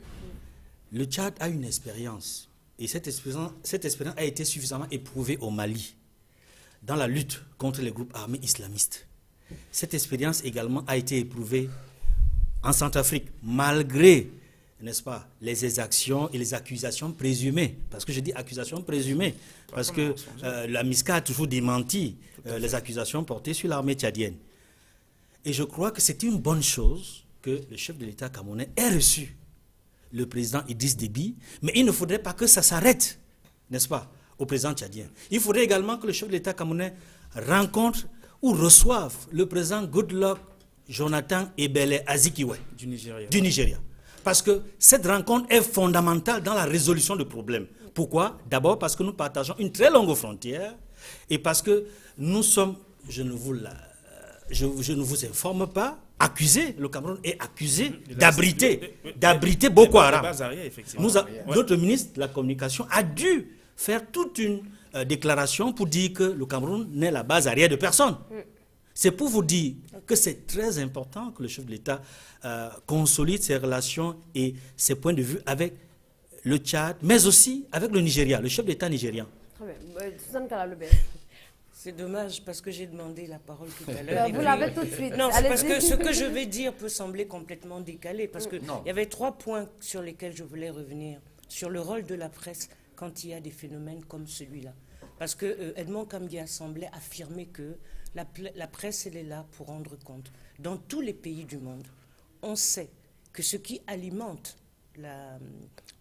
le Tchad a une expérience. Et cette expérience a été suffisamment éprouvée au Mali, dans la lutte contre les groupes armés islamistes. Cette expérience également a été éprouvée en Centrafrique, malgré, n'est-ce pas, les exactions et les accusations présumées. Parce que je dis accusations présumées, parce que la MISCA a toujours démenti les accusations portées sur l'armée tchadienne. Et je crois que c'est une bonne chose que le chef de l'État camerounais ait reçu le président Idriss Déby, mais il ne faudrait pas que ça s'arrête, n'est-ce pas, au président tchadien. Il faudrait également que le chef de l'État camerounais rencontre ou reçoive le président Goodluck Jonathan Ebele Azikiwe du Nigeria. Parce que cette rencontre est fondamentale dans la résolution du problème. Pourquoi? D'abord parce que nous partageons une très longue frontière et parce que nous sommes, je ne vous informe pas, accusé, le Cameroun est accusé d'abriter Boko Haram. Notre ministre de la Communication a dû faire toute une déclaration pour dire que le Cameroun n'est la base arrière de personne. C'est pour vous dire que c'est très important que le chef de l'État consolide ses relations et ses points de vue avec le Tchad, mais aussi avec le Nigeria, le chef de l'État nigérian. Très bien. Suzanne Claire-Lebel. C'est dommage parce que j'ai demandé la parole tout à l'heure. Vous l'avez tout de suite. Non, c'est parce que ce que je vais dire peut sembler complètement décalé. Parce qu'il y avait 3 points sur lesquels je voulais revenir. Sur le rôle de la presse quand il y a des phénomènes comme celui-là. Parce que Edmond Kamgia semblait affirmer que la presse, elle est là pour rendre compte. Dans tous les pays du monde, on sait que ce qui alimente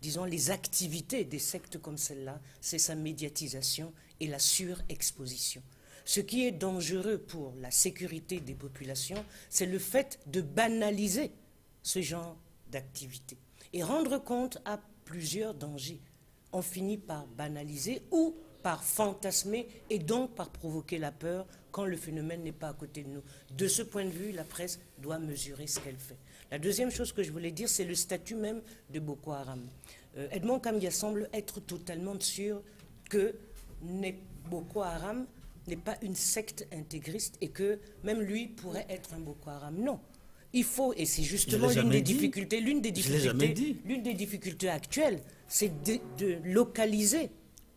disons, les activités des sectes comme celle-là, c'est sa médiatisation et la surexposition. Ce qui est dangereux pour la sécurité des populations, c'est le fait de banaliser ce genre d'activité. Et rendre compte à plusieurs dangers. On finit par banaliser ou par fantasmer et donc par provoquer la peur quand le phénomène n'est pas à côté de nous. De ce point de vue, la presse doit mesurer ce qu'elle fait. La deuxième chose que je voulais dire, c'est le statut même de Boko Haram. Edmond Kamgia semble être totalement sûr que Boko Haram n'est pas une secte intégriste et que même lui pourrait être un Boko Haram. Non. Il faut, et c'est justement l'une des difficultés actuelles, c'est de localiser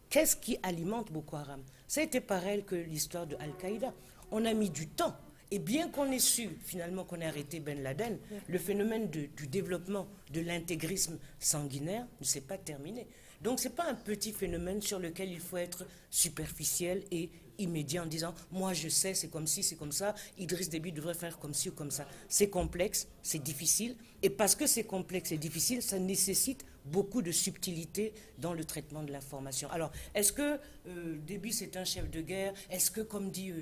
qu'est-ce qui alimente Boko Haram. Ça a été pareil que l'histoire de Al-Qaïda. On a mis du temps. Et bien qu'on ait su, finalement, qu'on ait arrêté Ben Laden, le phénomène du développement de l'intégrisme sanguinaire ne s'est pas terminé. Donc ce n'est pas un petit phénomène sur lequel il faut être superficiel et immédiat en disant « moi je sais, c'est comme ci, c'est comme ça, Idriss Déby devrait faire comme ci ou comme ça ». C'est complexe, c'est difficile, et parce que c'est complexe et difficile, ça nécessite beaucoup de subtilité dans le traitement de l'information. Alors, est-ce que Déby c'est un chef de guerre? Est-ce que, comme dit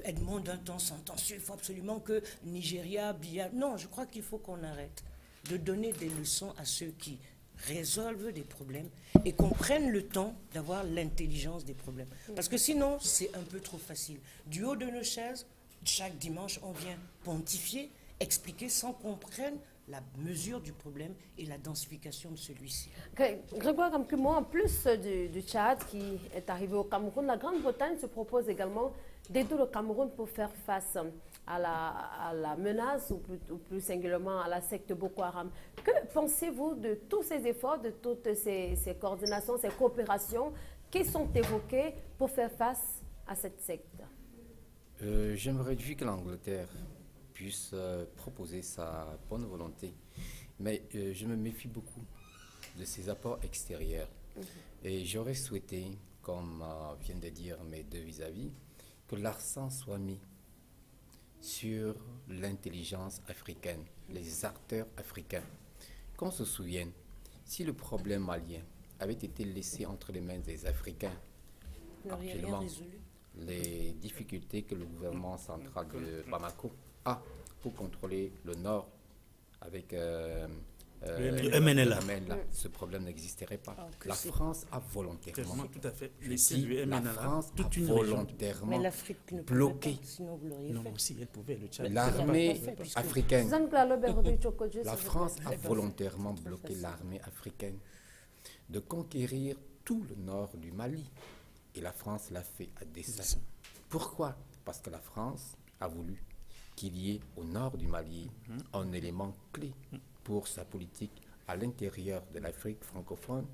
Edmond, d'un temps sentencieux, il faut absolument que Nigeria, Biya... Non, je crois qu'il faut qu'on arrête de donner des leçons à ceux qui résolvent des problèmes et qu'on prenne le temps d'avoir l'intelligence des problèmes. Parce que sinon, c'est un peu trop facile. Du haut de nos chaises, chaque dimanche, on vient pontifier, expliquer sans qu'on prenne la mesure du problème et la densification de celui-ci. Grégoire Kamkumo, en plus du Tchad qui est arrivé au Cameroun, la Grande-Bretagne se propose également d'aider le Cameroun pour faire face à la menace, ou plus singulièrement à la secte Boko Haram. Que pensez-vous de tous ces efforts, de toutes ces coordinations, ces coopérations qui sont évoquées pour faire face à cette secte? Je me réjouis que l'Angleterre puisse proposer sa bonne volonté, mais je me méfie beaucoup de ces apports extérieurs. Et j'aurais souhaité, comme viennent de dire mes deux vis-à-vis, que l'accent soit mis sur l'intelligence africaine, les acteurs africains. Qu'on se souvienne, si le problème malien avait été laissé entre les mains des Africains, actuellement, les difficultés que le gouvernement central de Bamako a pour contrôler le nord avec le MNLA. Ce problème n'existerait pas. La France a volontairement, tout à fait. La France a volontairement bloqué l'armée africaine. La France a volontairement bloqué l'armée africaine de conquérir tout le nord du Mali. Et la France l'a fait à dessein. Pourquoi? Parce que la France a voulu qu'il y ait au nord du Mali un élément clé pour sa politique à l'intérieur de l'Afrique francophone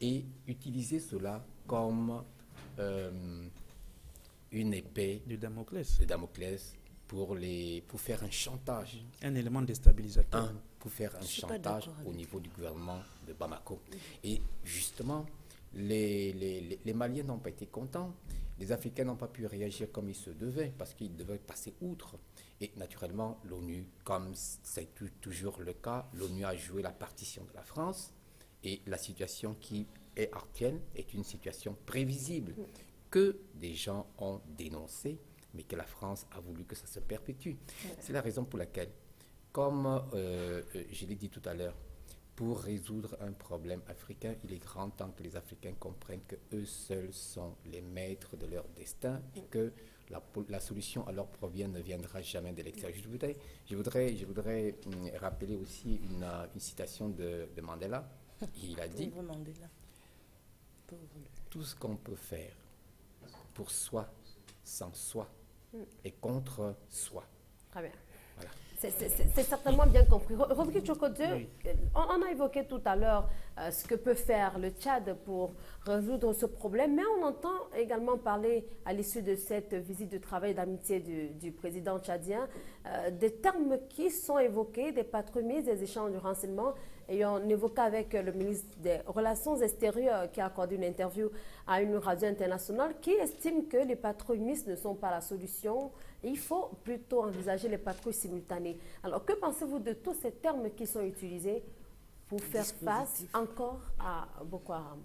et utiliser cela comme une épée de Damoclès pour faire un chantage. Un élément déstabilisateur. Pour faire un chantage au niveau du gouvernement de Bamako. Et justement, les Maliens n'ont pas été contents. Les Africains n'ont pas pu réagir comme ils se devaient parce qu'ils devaient passer outre. Et naturellement, l'ONU, comme c'est toujours le cas, l'ONU a joué la partition de la France. Et la situation qui est actuelle est une situation prévisible que des gens ont dénoncée, mais que la France a voulu que ça se perpétue. C'est la raison pour laquelle, comme je l'ai dit tout à l'heure, pour résoudre un problème africain, il est grand temps que les Africains comprennent qu'eux seuls sont les maîtres de leur destin et que la solution à leurs problèmes ne viendra jamais de l'extérieur. Je voudrais rappeler aussi une citation de Mandela. Il a dit « Tout ce qu'on peut faire pour soi, sans soi, et contre soi. » Très bien. Voilà. C'est certainement bien compris. Rodrigue Tchokodje, on a évoqué tout à l'heure ce que peut faire le Tchad pour résoudre ce problème, mais on entend également parler, à l'issue de cette visite de travail d'amitié du président tchadien, des termes qui sont évoqués, des patrouilles mises, des échanges de renseignements. Et on évoquait avec le ministre des Relations extérieures qui a accordé une interview à une radio internationale qui estime que les patrouilles mixtes ne sont pas la solution. Il faut plutôt envisager les patrouilles simultanées. Alors, que pensez-vous de tous ces termes qui sont utilisés pour faire face encore à Boko Haram?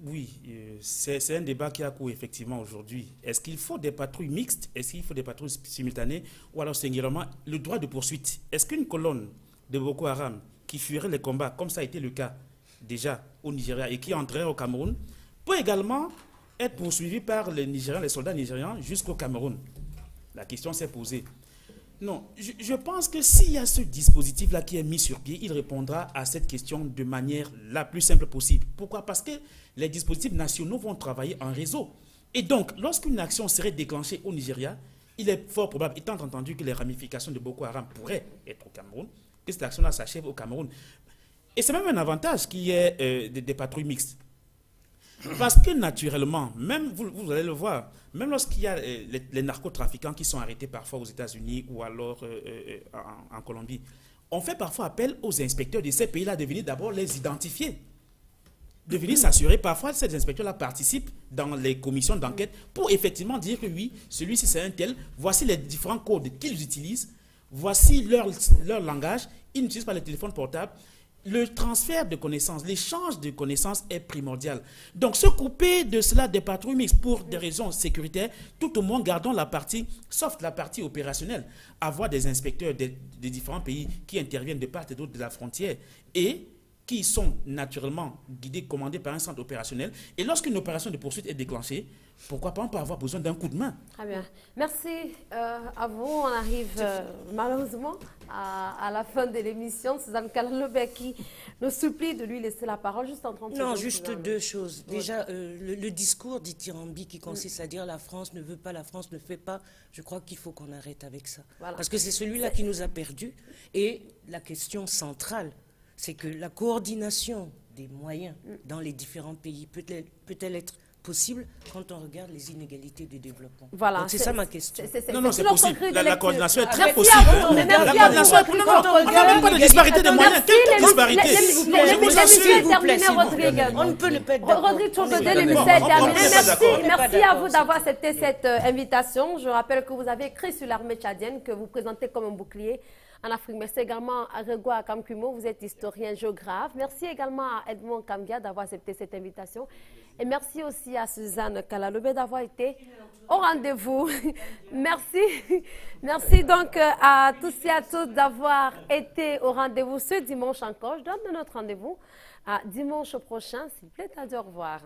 Oui, c'est un débat qui a cours effectivement aujourd'hui. Est-ce qu'il faut des patrouilles mixtes? Est-ce qu'il faut des patrouilles simultanées? Ou alors, singulièrement, le droit de poursuite? Est-ce qu'une colonne de Boko Haram qui fuirait les combats, comme ça a été le cas déjà au Nigeria et qui entrerait au Cameroun, peut également être poursuivi par les Nigériens, les soldats nigérians jusqu'au Cameroun? La question s'est posée. Non, je pense que s'il y a ce dispositif-là qui est mis sur pied, il répondra à cette question de manière la plus simple possible. Pourquoi? Parce que les dispositifs nationaux vont travailler en réseau. Et donc, lorsqu'une action serait déclenchée au Nigeria, il est fort probable, étant entendu que les ramifications de Boko Haram pourraient être au Cameroun, que cette action-là s'achève au Cameroun. Et c'est même un avantage qu'il y ait des patrouilles mixtes. Parce que naturellement, même vous allez le voir, même lorsqu'il y a les narcotrafiquants qui sont arrêtés parfois aux États-Unis ou alors en Colombie, on fait parfois appel aux inspecteurs de ces pays-là de venir d'abord les identifier, de venir s'assurer. Parfois, ces inspecteurs-là participent dans les commissions d'enquête pour effectivement dire que oui, celui-ci c'est un tel, voici les différents codes qu'ils utilisent, voici leur langage, ils n'utilisent pas les téléphones portables. Le transfert de connaissances, l'échange de connaissances est primordial. Donc, se couper de cela des patrouilles mixtes pour des raisons sécuritaires, tout au moins gardons la partie, sauf la partie opérationnelle, avoir des inspecteurs des différents pays qui interviennent de part et d'autre de la frontière et qui sont naturellement guidés, commandés par un centre opérationnel. Et lorsqu'une opération de poursuite est déclenchée, pourquoi pas on peut avoir besoin d'un coup de main. Très bien. Merci à vous. On arrive malheureusement à la fin de l'émission. Suzanne Kalalobé qui nous supplie de lui laisser la parole juste en 30 secondes. Non, juste deux choses. Déjà, le discours d'Ithirambi qui consiste à dire la France ne veut pas, la France ne fait pas, je crois qu'il faut qu'on arrête avec ça. Voilà. Parce que c'est celui-là qui nous a perdus. Et la question centrale, c'est que la coordination des moyens dans les différents pays peut-elle être possible quand on regarde les inégalités de développement. Voilà. Donc c'est ça ma question. Non, c'est possible. La coordination est très Merci possible. à vous. La Merci coordination à est... vous. On n'a même pas de disparité de moyens. Quelle disparité? L'émission est terminée, Rodrigue. On ne peut ne pas être d'accord. Rodrigue Tchongodé, l'émission est terminée. Merci à vous d'avoir accepté cette invitation. Je rappelle que vous avez écrit sur l'armée tchadienne, que vous présentez comme un bouclier en Afrique. Merci également à Regoa Kamkumo, vous êtes historien géographe. Merci également à Edmond Kambia d'avoir accepté cette invitation. Et merci aussi à Suzanne Kalalobé d'avoir été au rendez-vous. Merci. Merci donc à tous et à toutes d'avoir été au rendez-vous ce dimanche encore. Je donne notre rendez-vous à dimanche prochain. S'il vous plaît, au revoir.